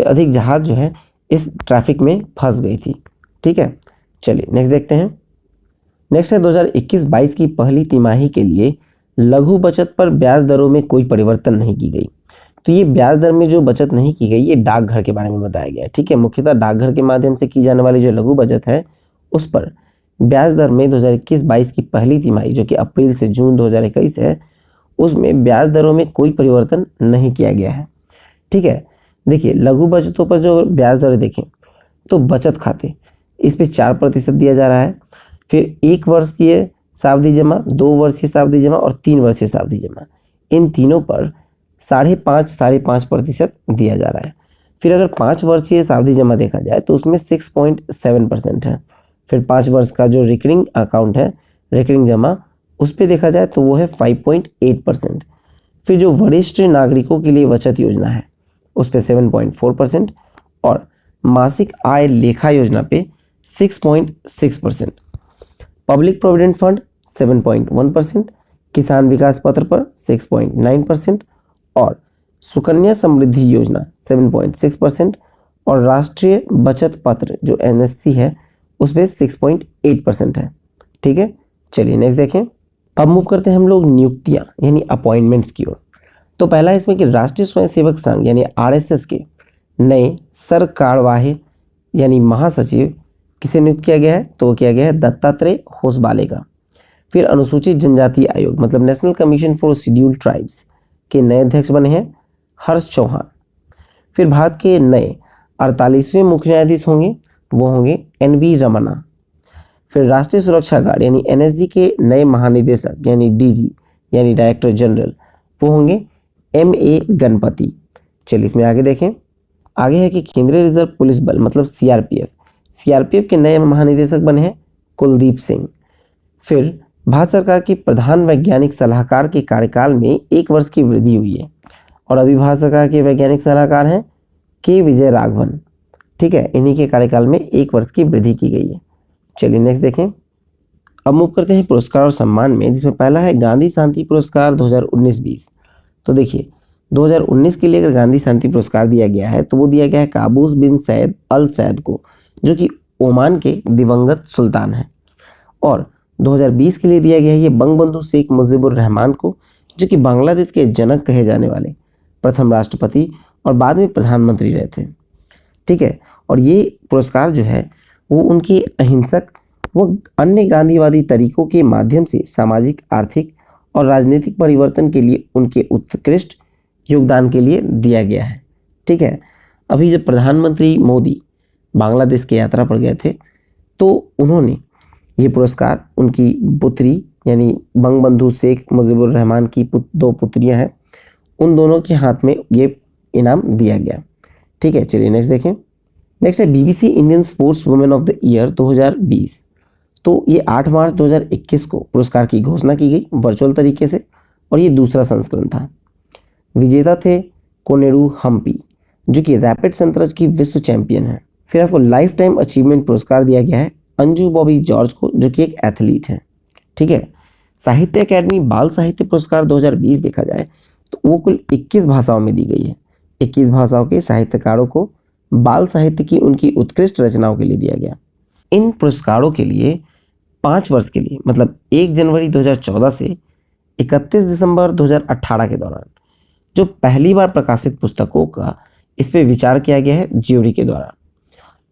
अधिक जहाज जो है इस ट्रैफिक में फंस गई थी। ठीक है, चलिए नेक्स्ट देखते हैं। नेक्स्ट है 2021-22 की पहली तिमाही के लिए लघु बचत पर ब्याज दरों में कोई परिवर्तन नहीं की गई। तो ये ब्याज दर में जो बचत नहीं की गई, ये डाकघर के बारे में बताया गया है। ठीक है, मुख्यतः डाकघर के माध्यम से की जाने वाली जो लघु बचत है उस पर ब्याज दर में 2021-22 की पहली तिमाही जो कि अप्रैल से जून 2021 है, उसमें ब्याज दरों में कोई परिवर्तन नहीं किया गया है। ठीक है, देखिए लघु बचतों पर जो ब्याज दर देखें तो बचत खाते इस पे 4% दिया जा रहा है। फिर 1 वर्षीय सावधि जमा, 2 वर्षीय सावधि जमा और 3 वर्षीय सावधि जमा, इन तीनों पर 5.5% दिया जा रहा है। फिर अगर 5 वर्षीय सावधि जमा देखा जाए तो उसमें 6.7% है। फिर 5 वर्ष का जो रिकरिंग अकाउंट है, रिकरिंग जमा, उस पर देखा जाए तो वो है 5.8%। फिर जो वरिष्ठ नागरिकों के लिए बचत योजना है उस पर 7.4% और मासिक आय लेखा योजना पे 6.6%। पब्लिक प्रोविडेंट फंड 7.1%, किसान विकास पत्र पर 6.9% और सुकन्या समृद्धि योजना 7.6% और राष्ट्रीय बचत पत्र जो NSC है उस पर 6.8% है। ठीक है, चलिए नेक्स्ट देखें। अब मूव करते हैं हम लोग नियुक्तियां यानी अपॉइंटमेंट्स की ओर। तो पहला इसमें कि राष्ट्रीय स्वयंसेवक संघ यानी RSS के नए सरकार्यवाह यानी महासचिव किसे नियुक्त किया गया है? तो किया गया है दत्तात्रेय होसबाले का। फिर अनुसूचित जनजाति आयोग मतलब national commission for scheduled tribes के नए अध्यक्ष बने हैं हर्ष चौहान। फिर भारत के नए 48वें मुख्य न्यायाधीश होंगे, वो होंगे NV रमन्ना। फिर राष्ट्रीय सुरक्षा गार्ड यानी NSG के नए महानिदेशक यानी DG यानी डायरेक्टर जनरल, वो होंगे MA गणपति। चलिए इसमें आगे देखें। आगे है कि केंद्रीय रिजर्व पुलिस बल मतलब CRPF के नए महानिदेशक बने हैं कुलदीप सिंह। फिर भारत सरकार के प्रधान वैज्ञानिक सलाहकार के कार्यकाल में 1 वर्ष की वृद्धि हुई है और अभी भारत सरकार के वैज्ञानिक सलाहकार हैं के विजय राघवन। ठीक है, इन्हीं के कार्यकाल में 1 वर्ष की वृद्धि की गई है। चलिए नेक्स्ट देखें। अब मूव करते हैं पुरस्कार और सम्मान में, जिसमें पहला है गांधी शांति पुरस्कार 2019-20। तो देखिए 2019 के लिए अगर गांधी शांति पुरस्कार दिया गया है तो वो दिया गया है काबूस बिन सैद अल सैद को, जो कि ओमान के दिवंगत सुल्तान हैं। और 2020 के लिए दिया गया है ये बंगबंधु शेख मुजीबुर रहमान को, जो कि बांग्लादेश के जनक कहे जाने वाले प्रथम राष्ट्रपति और बाद में प्रधानमंत्री रहे थे। ठीक है, और ये पुरस्कार जो है वो उनकी अहिंसक व अन्य गांधीवादी तरीकों के माध्यम से सामाजिक, आर्थिक और राजनीतिक परिवर्तन के लिए उनके उत्कृष्ट योगदान के लिए दिया गया है। ठीक है, अभी जब प्रधानमंत्री मोदी बांग्लादेश की यात्रा पर गए थे तो उन्होंने ये पुरस्कार उनकी पुत्री यानी बंगबंधु शेख मुजीबुर रहमान की 2 पुत्रियां हैं, उन दोनों के हाथ में ये इनाम दिया गया। ठीक है, चलिए नेक्स्ट देखें। नेक्स्ट है BBC Indian sports women of the year 2020। तो ये 8 मार्च 2021 को पुरस्कार की घोषणा की गई वर्चुअल तरीके से और ये दूसरा संस्करण था। विजेता थे कोनेरू हम्पी, जो कि रैपिड संतरज की विश्व चैंपियन है। फिर आपको लाइफ टाइम अचीवमेंट पुरस्कार दिया गया है अंजू बॉबी जॉर्ज को, जो कि एक एथलीट है। ठीक है, साहित्य अकादमी बाल साहित्य पुरस्कार 2020 देखा जाए तो वो कुल 21 भाषाओं में दी गई है। 21 भाषाओं के साहित्यकारों को बाल साहित्य की उनकी उत्कृष्ट रचनाओं के लिए दिया गया। इन पुरस्कारों के लिए 5 वर्ष के लिए मतलब 1 जनवरी 2014 से 31 दिसंबर 2018 के दौरान जो पहली बार प्रकाशित पुस्तकों का इस पर विचार किया गया है ज्यूरी के द्वारा।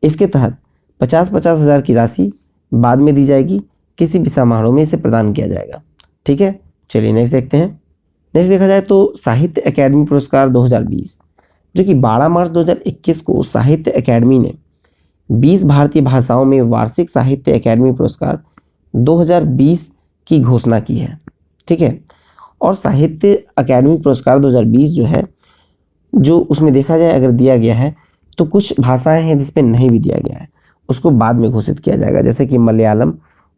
इसके तहत 50-50 हज़ार की राशि बाद में दी जाएगी, किसी भी समारोह में इसे प्रदान किया जाएगा। ठीक है, चलिए नेक्स्ट देखते हैं। नेक्स्ट देखा जाए तो साहित्य अकादमी पुरस्कार 2020, जो कि 12 मार्च 2021 को साहित्य अकादमी ने 20 भारतीय भाषाओं में वार्षिक साहित्य अकादमी पुरस्कार 2020 की घोषणा की है। ठीक है, और साहित्य अकादमी पुरस्कार 2020 जो है, जो उसमें देखा जाए अगर दिया गया है तो कुछ भाषाएं हैं जिसपे नहीं भी दिया गया है, उसको बाद में घोषित किया जाएगा, जैसे कि मलयालम,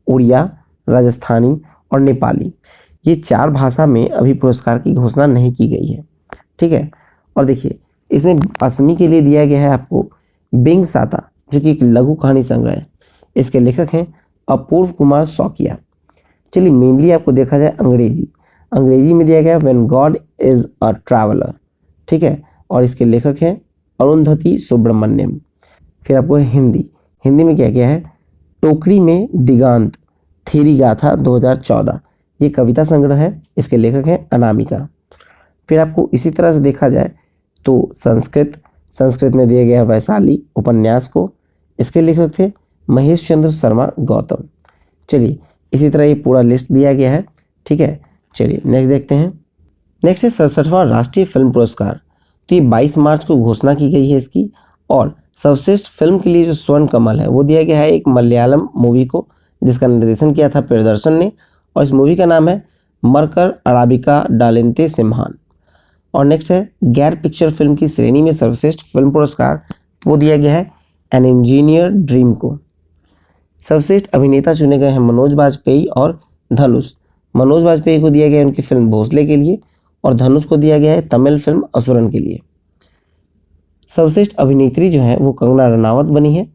उड़िया, राजस्थानी और नेपाली। ये 4 भाषा में अभी पुरस्कार की घोषणा नहीं की गई है। ठीक है, और देखिए इसमें असमी के लिए दिया गया है आपको बिंग साता, जो कि एक लघु कहानी संग्रह है। इसके लेखक हैं अपूर्व कुमार शौकिया। चलिए मेनली आपको देखा जाए अंग्रेजी में दिया गया when God is a traveller. ठीक है, और इसके लेखक हैं अरुंधति सुब्रमण्यम। फिर आपको हिंदी में क्या गया है, टोकरी में दिगांत थेरी गाथा 2014, ये कविता संग्रह है। इसके लेखक हैं अनामिका। फिर आपको इसी तरह से देखा जाए तो संस्कृत में दिया गया है वैशाली उपन्यास को। इसके लेखक थे महेश चंद्र शर्मा गौतम। चलिए इसी तरह ये पूरा लिस्ट दिया गया है। ठीक है, चलिए नेक्स्ट देखते हैं। नेक्स्ट है 67वां राष्ट्रीय फिल्म पुरस्कार। तो ये 22 मार्च को घोषणा की गई है इसकी, और सर्वश्रेष्ठ फिल्म के लिए जो स्वर्ण कमल है वो दिया गया है एक मलयालम मूवी को, जिसका निर्देशन किया था प्रियदर्शन ने, और इस मूवी का नाम है मरकर अराबिका डालेंते सिम्हान। और नेक्स्ट है गैर पिक्चर फिल्म की श्रेणी में सर्वश्रेष्ठ फिल्म पुरस्कार वो दिया गया है एन इंजीनियर ड्रीम को। सर्वश्रेष्ठ अभिनेता चुने गए हैं मनोज बाजपेयी और धनुष। मनोज बाजपेयी को दिया गया है उनकी फिल्म भोसले के लिए, और धनुष को दिया गया है तमिल फिल्म असुरन के लिए। सर्वश्रेष्ठ अभिनेत्री जो है वो कंगना रनावत बनी है।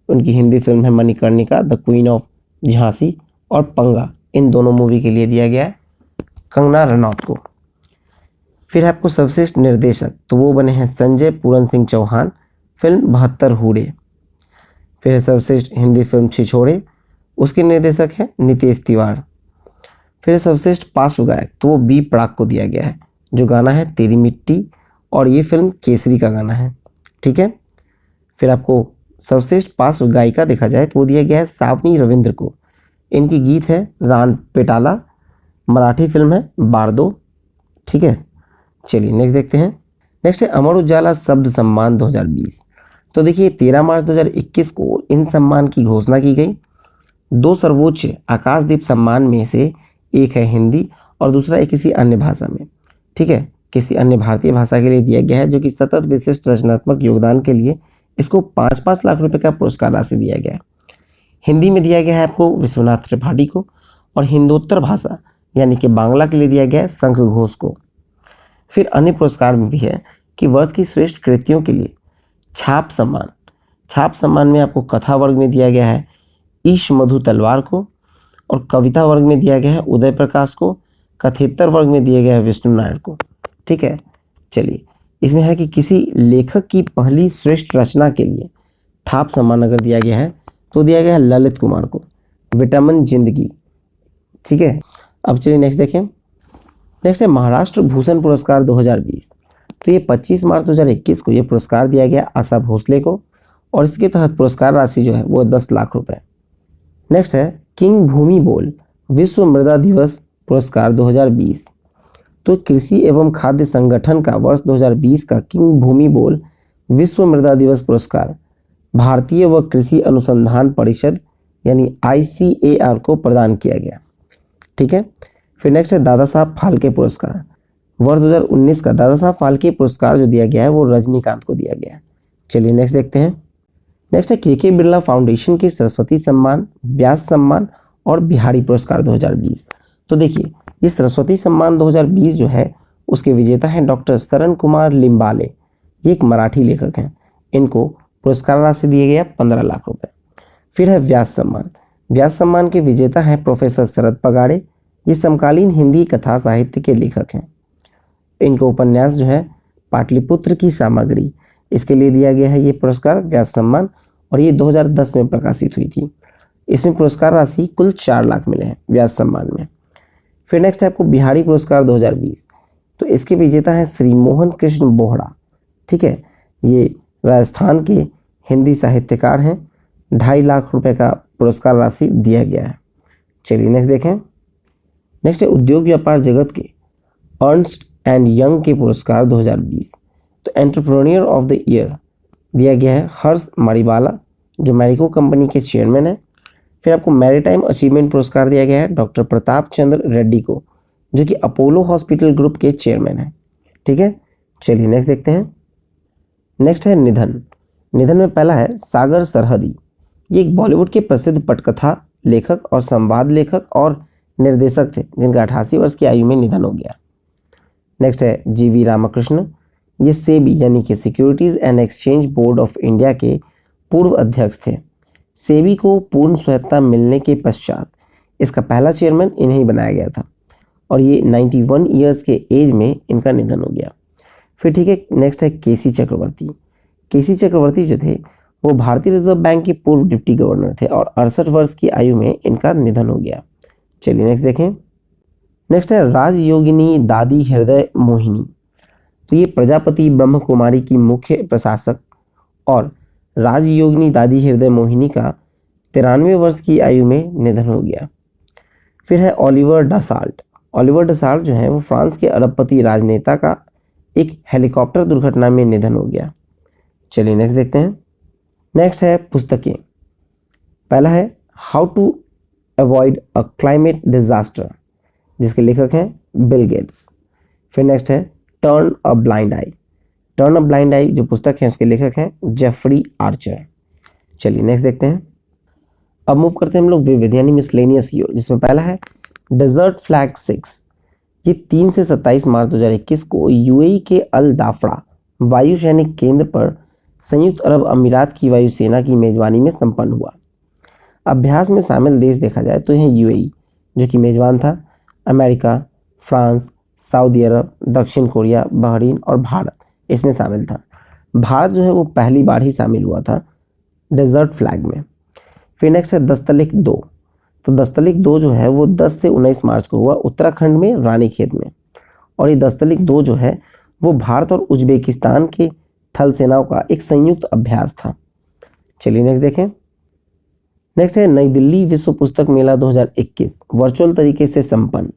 उनकी हिंदी फिल्म है Manikarnika the queen of Jhansi और पंगा, इन दोनों मूवी के लिए दिया गया है कंगना रनौत को। फिर आपको सर्वश्रेष्ठ निर्देशक तो वो बने हैं संजय पूरन सिंह चौहान, फिल्म 72 हूड़े। फिर है सर्वश्रेष्ठ हिंदी फिल्म छिछोरे, उसके निर्देशक हैं नितेश तिवारी। फिर सर्वश्रेष्ठ पार्श्व गायक तो वो बी प्राक को दिया गया है, जो गाना है तेरी मिट्टी, और ये फिल्म केसरी का गाना है। ठीक है, फिर आपको सर्वश्रेष्ठ पार्श्व गायिका देखा जाए तो वो दिया गया है सावनी रविंद्र को। इनकी गीत है रान पेटाला, मराठी फिल्म है बारदो। ठीक है, चलिए नेक्स्ट देखते हैं। नेक्स्ट है अमर उजाला शब्द सम्मान 2020। तो देखिए 13 मार्च 2021 को इन सम्मान की घोषणा की गई। 2 सर्वोच्च आकाशदीप सम्मान में से एक है हिंदी और दूसरा है किसी अन्य भाषा में। ठीक है, किसी अन्य भारतीय भाषा के लिए दिया गया है, जो कि सतत विशिष्ट रचनात्मक योगदान के लिए इसको 5-5 लाख रुपए का पुरस्कार राशि दिया गया है। हिंदी में दिया गया है आपको विश्वनाथ त्रिपाठी को, और हिंदोत्तर भाषा यानी कि बांग्ला के लिए दिया गया है शंख घोष को। फिर अन्य पुरस्कार में भी है कि वर्ष की श्रेष्ठ कृतियों के लिए छाप सम्मान में आपको कथा वर्ग में दिया गया है ईश मधु तलवार को, और कविता वर्ग में दिया गया है उदय प्रकाश को, कथेतर वर्ग में दिया गया है विष्णु नारायण को। ठीक है, चलिए इसमें है कि किसी लेखक की पहली श्रेष्ठ रचना के लिए थाप सम्मान अगर दिया गया है तो दिया गया है ललित कुमार को, विटामिन जिंदगी। ठीक है, अब चलिए नेक्स्ट देखें। नेक्स्ट है महाराष्ट्र भूषण पुरस्कार 2020। तो ये 25 मार्च 2021 को ये पुरस्कार दिया गया आशा भोसले को, और इसके तहत पुरस्कार राशि जो है वो 10 लाख रुपए। नेक्स्ट है किंग भूमि बोल विश्व मृदा दिवस पुरस्कार 2020। तो कृषि एवं खाद्य संगठन का वर्ष 2020 का किंग भूमि बोल विश्व मृदा दिवस पुरस्कार भारतीय व कृषि अनुसंधान परिषद यानी ICAR को प्रदान किया गया। ठीक है, फिर नेक्स्ट है दादा साहब फाल्के पुरस्कार। वर्ष 2019 का दादा साहब फाल्के पुरस्कार जो दिया गया है वो रजनीकांत को दिया गया है। चलिए नेक्स्ट देखते हैं। नेक्स्ट है के बिरला फाउंडेशन के सरस्वती सम्मान, व्यास सम्मान और बिहारी पुरस्कार 2020। तो देखिए ये सरस्वती सम्मान 2020 जो है उसके विजेता हैं डॉक्टर शरण कुमार लिम्बाले, ये एक मराठी लेखक हैं। इनको पुरस्कार राशि दिए गया 15 लाख रुपए। फिर है व्यास सम्मान के विजेता हैं प्रोफेसर शरद पगाड़े, ये समकालीन हिंदी कथा साहित्य के लेखक हैं। इनको उपन्यास जो है पाटलिपुत्र की सामग्री, इसके लिए दिया गया है ये पुरस्कार व्यास सम्मान, और ये 2010 में प्रकाशित हुई थी। इसमें पुरस्कार राशि कुल 4 लाख मिले हैं व्यास सम्मान में। फिर नेक्स्ट है आपको बिहारी पुरस्कार 2020। तो इसके विजेता हैं श्री मोहन कृष्ण बोहड़ा। ठीक है, ये राजस्थान के हिंदी साहित्यकार हैं, 2.5 लाख रुपए का पुरस्कार राशि दिया गया है। चलिए नेक्स्ट देखें। नेक्स्ट है उद्योग व्यापार जगत के अर्नस्ट एंड यंग के पुरस्कार 2020। तो एंटरप्रेन्योर ऑफ द ईयर दिया गया है हर्ष मारीवाला, जो मैरिको कंपनी के चेयरमैन है। फिर आपको मैरीटाइम अचीवमेंट पुरस्कार दिया गया है डॉक्टर प्रताप चंद्र रेड्डी को, जो कि अपोलो हॉस्पिटल ग्रुप के चेयरमैन है। ठीक है, चलिए नेक्स्ट देखते हैं। नेक्स्ट है निधन। निधन में पहला है सागर सरहदी। ये एक बॉलीवुड के प्रसिद्ध पटकथा लेखक और संवाद लेखक और निर्देशक थे, जिनका 88 वर्ष की आयु में निधन हो गया। नेक्स्ट है जीवी रामकृष्ण। ये सेबी यानी कि securities and exchange board of India के पूर्व अध्यक्ष थे। सेबी को पूर्ण स्वायत्तता मिलने के पश्चात इसका पहला चेयरमैन इन्हें ही बनाया गया था और ये 91 ईयर्स के एज में इनका निधन हो गया। फिर ठीक है, नेक्स्ट है केसी चक्रवर्ती। केसी चक्रवर्ती जो थे वो भारतीय रिजर्व बैंक के पूर्व डिप्टी गवर्नर थे और 68 वर्ष की आयु में इनका निधन हो गया। चलिए नेक्स्ट देखें। नेक्स्ट है राजयोगिनी दादी हृदय मोहिनी। तो ये प्रजापति ब्रह्म कुमारी की मुख्य प्रशासक और राजयोगिनी दादी हृदय मोहिनी का 93 वर्ष की आयु में निधन हो गया। फिर है ओलिवर डसाल्ट। ओलिवर डसाल्ट जो है वो फ्रांस के अरबपति राजनेता का एक हेलीकॉप्टर दुर्घटना में निधन हो गया। चलिए नेक्स्ट देखते हैं। नेक्स्ट है पुस्तकें। पहला है how to avoid a climate disaster, जिसके लेखक हैं बिल गेट्स। फिर नेक्स्ट है turn a blind eye. Turn a blind eye जो पुस्तक है उसके लेखक हैं जेफरी आर्चर। चलिए नेक्स्ट देखते हैं। अब मूव करते हैं हम लोग विविध यानी मिसलेनियस ईयर, जिसमें पहला है डेजर्ट फ्लैग 6। ये 3 से 27 मार्च 2021 को यूएई के अल दाफड़ा वायु सैनिक केंद्र पर संयुक्त अरब अमीरात की वायुसेना की मेजबानी में संपन्न हुआ। अभ्यास में शामिल देश देखा जाए तो यह यूएई जो कि मेजबान था, अमेरिका, फ्रांस, सऊदी अरब, दक्षिण कोरिया, बहरीन और भारत इसमें शामिल था। भारत जो है वो पहली बार ही शामिल हुआ था डेजर्ट फ्लैग में। फिर नेक्स्ट है दस्तलिक 2। तो दस्तलिक 2 जो है वो 10 से 19 मार्च को हुआ उत्तराखंड में रानीखेत में, और ये दस्तलिक 2 जो है वो भारत और उज्बेकिस्तान के थल सेनाओं का एक संयुक्त अभ्यास था। चलिए नेक्स्ट देखें। नेक्स्ट है नई दिल्ली विश्व पुस्तक मेला 2021 वर्चुअल तरीके से संपन्न।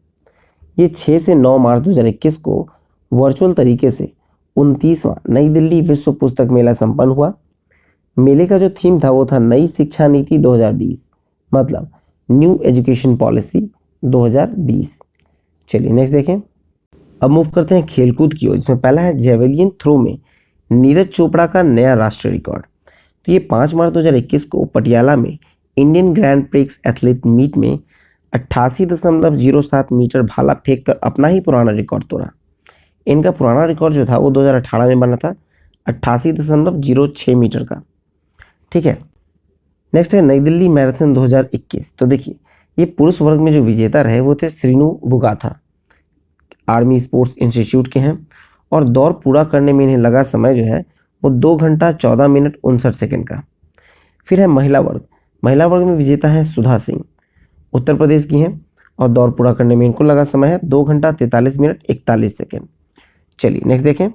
ये 6 से 9 मार्च 2021 को वर्चुअल तरीके से 29वां नई दिल्ली विश्व पुस्तक मेला संपन्न हुआ। मेले का जो थीम था वो था नई शिक्षा नीति 2020, मतलब न्यू एजुकेशन पॉलिसी 2020। चलिए नेक्स्ट देखें। अब मूव करते हैं खेलकूद की ओर, जिसमें पहला है जेवेलियन थ्रो में नीरज चोपड़ा का नया राष्ट्रीय रिकॉर्ड। तो ये 5 मार्च 2021 को पटियाला में Indian Grand Prix athlete meet में 88.07 मीटर भाला फेंक कर अपना ही पुराना रिकॉर्ड तोड़ा। इनका पुराना रिकॉर्ड जो था वो 2018 में बना था 88.06 मीटर का। ठीक है, नेक्स्ट है नई दिल्ली मैराथन 2021। तो देखिए ये पुरुष वर्ग में जो विजेता रहे वो थे Srinu Bugatha, army sports institute के हैं, और दौड़ पूरा करने में इन्हें लगा समय जो है वो 2 घंटा 14 मिनट 59 सेकेंड का। फिर है महिला वर्ग। महिला वर्ग में विजेता है सुधा सिंह, उत्तर प्रदेश की हैं, और दौड़ पूरा करने में इनको लगा समय है 2 घंटा 43 मिनट 41 सेकेंड। चलिए नेक्स्ट देखें।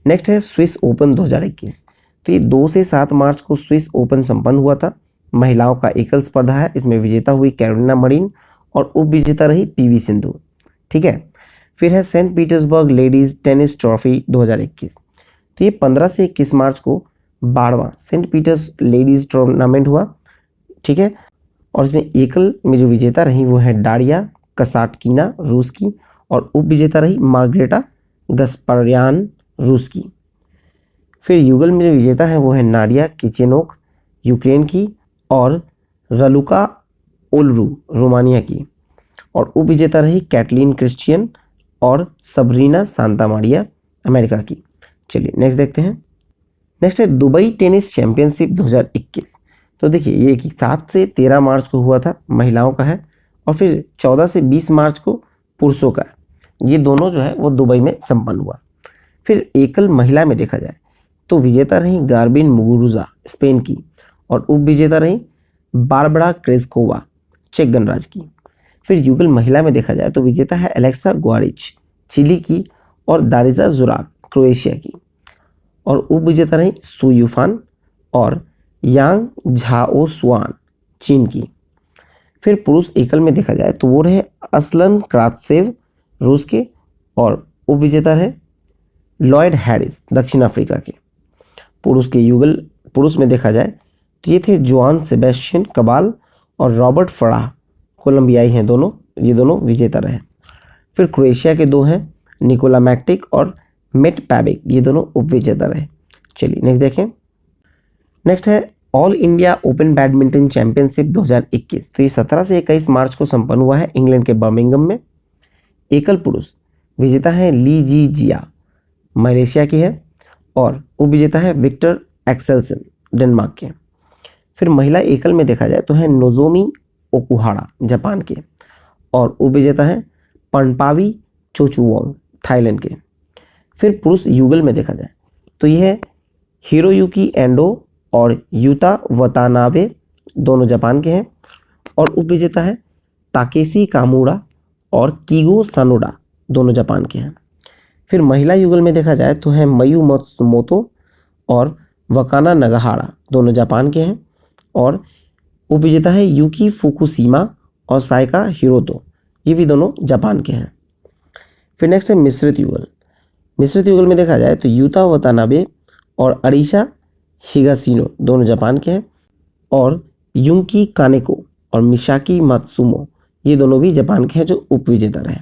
नेक्स्ट है स्विस ओपन 2021। तो ये 2 से 7 मार्च को स्विस ओपन संपन्न हुआ था। महिलाओं का एकल स्पर्धा है, इसमें विजेता हुई कैरोलिना मरीन और उप विजेता रही पीवी सिंधु। ठीक है, फिर है Saint Petersburg ladies tennis trophy 2021। तो ये 15 से 21 मार्च को 12वां सेंट पीटर्स लेडीज टूर्नामेंट हुआ। ठीक है, और इसमें एकल में जो विजेता रही वो है डारिया कसाटकीना रूस की, और उप विजेता रही मार्ग्रेटा गस्पर्यान रूस की। फिर युगल में जो विजेता है वो है नाडिया किचेनोक यूक्रेन की, और रलुका ओलरू रोमानिया की, और उप विजेता रही कैटलीन क्रिश्चियन और सबरीना सांता मारिया अमेरिका की। चलिए नेक्स्ट देखते हैं। नेक्स्ट है दुबई टेनिस चैंपियनशिप 2021। तो देखिए ये 7 से 13 मार्च को हुआ था, महिलाओं का है, और फिर 14 से 20 मार्च को पुरुषों का। ये दोनों जो है वो दुबई में संपन्न हुआ। फिर एकल महिला में देखा जाए तो विजेता रही गार्बिन मुगुरुजा स्पेन की, और उप विजेता रही बारबरा क्रेस्कोवा चेक गणराज्य की। फिर युगल महिला में देखा जाए तो विजेता है एलेक्सा गुआरिच चिली की, और दारिजा जुराक क्रोएशिया की, और उप विजेता रही सुयुफान, और यांग झाओ स्वान चीन की। फिर पुरुष एकल में देखा जाए तो वो रहे असलन क्रात्सेव रूस के और उपविजेता रहे लॉयड हैरिस दक्षिण अफ्रीका के। पुरुष के युगल पुरुष में देखा जाए तो ये थे जोआन सेबेस्टियन कबाल और रॉबर्ट फराह कोलंबियाई हैं दोनों, ये दोनों विजेता रहे। फिर क्रोएशिया के दो हैं निकोला मैक्टिक और मेट पैबिक, ये दोनों उपविजेता रहे। चलिए नेक्स्ट देखें। नेक्स्ट है all India open badminton championship 2021। तो ये 17 से 21 मार्च को संपन्न हुआ है इंग्लैंड के बर्मिंघम में। एकल पुरुष विजेता है ली जी जिया, मलेशिया की है, और उपविजेता है विक्टर एक्सेल्सन डेनमार्क के। फिर महिला एकल में देखा जाए तो है नोजोमी ओकुहारा जापान के, और उपविजेता है पनपावी चोचुवोंग थाईलैंड के। फिर पुरुष युगल में देखा जाए तो यह है हिरोयुकी एंडो और यूता वतानाबे, दोनों जापान के हैं, और उपविजेता है ताकेशी कामुरा और कीगो सानोडा, दोनों जापान के हैं। फिर महिला युगल में देखा जाए तो है मयू मत्सुमोतो और वकाना नगाहारा, दोनों जापान के हैं, और उपविजेता है यूकी फुकुशिमा और साइका हिरोतो, ये भी दोनों जापान के हैं। फिर नेक्स्ट है मिश्रित युगल। मिश्रित युगल में देखा जाए तो यूता वतानाबे और अरीशा हिगाशिनो, दोनों जापान के हैं, और युंकी कानेको और मिशाकी मात्सुमो, ये दोनों भी जापान के हैं जो उपविजेता रहे।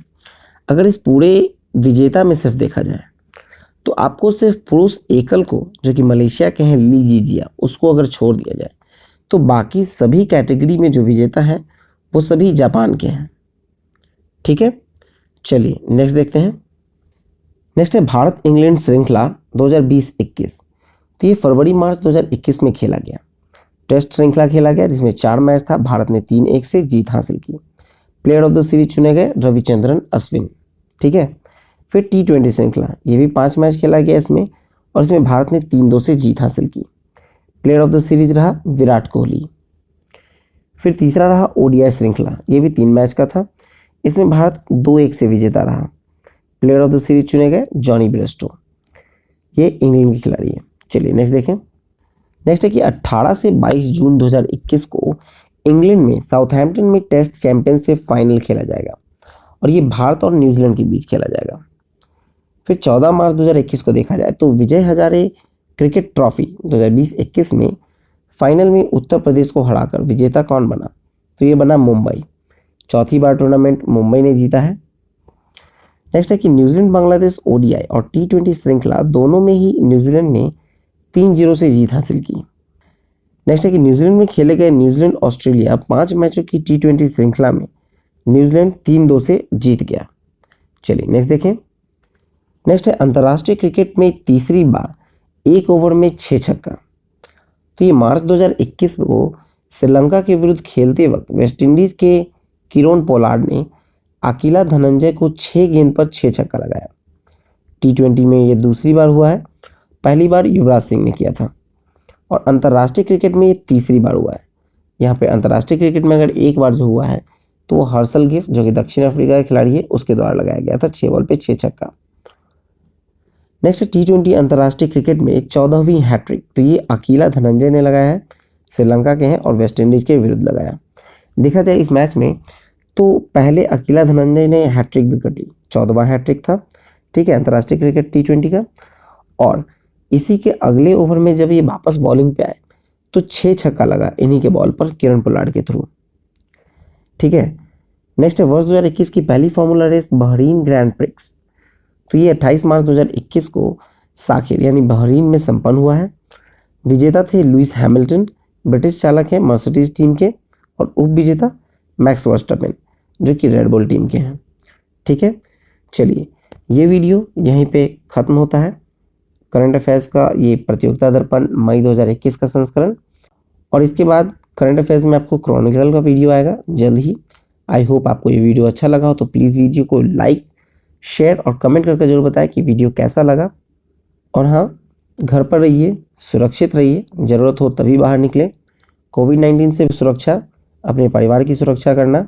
अगर इस पूरे विजेता में सिर्फ देखा जाए तो आपको सिर्फ पुरुष एकल को, जो कि मलेशिया के हैं ली जीजिया, उसको अगर छोड़ दिया जाए तो बाकी सभी कैटेगरी में जो विजेता हैं वो सभी जापान के हैं। ठीक है, चलिए नेक्स्ट देखते हैं। नेक्स्ट है भारत इंग्लैंड श्रृंखला 2020-21। तो ये फरवरी मार्च 2021 में खेला गया। टेस्ट श्रृंखला खेला गया जिसमें 4 मैच था। भारत ने 3-1 से जीत हासिल की। प्लेयर ऑफ द सीरीज चुने गए रविचंद्रन अश्विन। ठीक है, फिर T20 श्रृंखला, ये भी 5 मैच खेला गया इसमें, और इसमें भारत ने 3-2 से जीत हासिल की। प्लेयर ऑफ द सीरीज रहा विराट कोहली। फिर तीसरा रहा ODI श्रृंखला, ये भी 3 मैच का था, इसमें भारत 2-1 से विजेता रहा। प्लेयर ऑफ द सीरीज चुने गए जॉनी ब्रेस्टो, ये इंग्लैंड के खिलाड़ी है। चलिए नेक्स्ट देखें। नेक्स्ट है कि 18 से 22 जून 2021 को इंग्लैंड में साउथहैम्पटन में टेस्ट चैंपियनशिप फाइनल खेला जाएगा, और ये भारत और न्यूजीलैंड के बीच खेला जाएगा। फिर 14 मार्च 2021 को देखा जाए तो विजय हजारे क्रिकेट ट्रॉफी 2020-21 में फाइनल में उत्तर प्रदेश को हराकर विजेता कौन बना? तो ये बना मुंबई। चौथी बार टूर्नामेंट मुंबई ने जीता है। नेक्स्ट है कि न्यूजीलैंड बांग्लादेश ODI और T20 श्रृंखला दोनों में ही न्यूजीलैंड ने 3-0 से जीत हासिल की। नेक्स्ट है कि न्यूजीलैंड में खेले गए न्यूजीलैंड ऑस्ट्रेलिया 5 मैचों की T20 श्रृंखला में न्यूजीलैंड 3-2 से जीत गया। चलिए नेक्स्ट देखें। नेक्स्ट है अंतर्राष्ट्रीय क्रिकेट में तीसरी बार 1 ओवर में 6 छक्का। तो ये मार्च 2021 को श्रीलंका के विरुद्ध खेलते वक्त वेस्टइंडीज के किरोन पोलार्ड ने अकीला धनंजय को 6 गेंद पर 6 छक्का लगाया। T20 में ये दूसरी बार हुआ है, पहली बार युवराज सिंह ने किया था, और अंतर्राष्ट्रीय क्रिकेट में ये तीसरी बार हुआ है। यहाँ पे अंतर्राष्ट्रीय क्रिकेट में अगर एक बार जो हुआ है तो वो हर्षल गिल, जो कि दक्षिण अफ्रीका के खिलाड़ी है, उसके द्वारा लगाया गया था 6 बॉल पे 6 छक्का। नेक्स्ट T20 अंतर्राष्ट्रीय क्रिकेट में 14वीं हैट्रिक, तो ये अकीला धनंजय ने लगाया है, श्रीलंका के हैं, और वेस्टइंडीज के विरुद्ध लगाया। देखा जाए इस मैच में तो पहले अकीला धनंजय ने हैट्रिक भी कर ली, 14वां हैट्रिक था। ठीक है, अंतर्राष्ट्रीय क्रिकेट T20 का, और इसी के अगले ओवर में जब ये वापस बॉलिंग पे आए तो 6 छक्का लगा इन्हीं के बॉल पर किरण पोलार्ड के थ्रू। ठीक है, नेक्स्ट है वर्ष 2021 की पहली formula race Bahrain Grand Prix. तो ये 28 मार्च 2021 को साखिर यानी बहरीन में संपन्न हुआ है। विजेता थे लुइस हैमिल्टन, ब्रिटिश चालक हैं मर्सिडीज टीम के, और उपविजेता मैक्स वर्स्टैपेन, जो कि रेड बुल टीम के हैं। ठीक है, चलिए ये वीडियो यहीं पे ख़त्म होता है। करंट अफेयर्स का ये प्रतियोगिता दर्पण मई 2021 का संस्करण, और इसके बाद करंट अफेयर्स में आपको क्रॉनिकल का वीडियो आएगा जल्द ही। आई होप आपको ये वीडियो अच्छा लगा हो, तो प्लीज़ वीडियो को लाइक, शेयर और कमेंट करके जरूर बताएं कि वीडियो कैसा लगा। और हाँ, घर पर रहिए, सुरक्षित रहिए, ज़रूरत हो तभी बाहर निकलें। कोविड-19 से सुरक्षा, अपने परिवार की सुरक्षा करना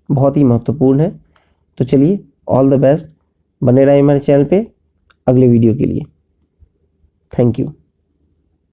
बहुत ही महत्वपूर्ण है। तो चलिए, ऑल द बेस्ट, बने रहें हमारे चैनल पे अगले वीडियो के लिए। Thank you.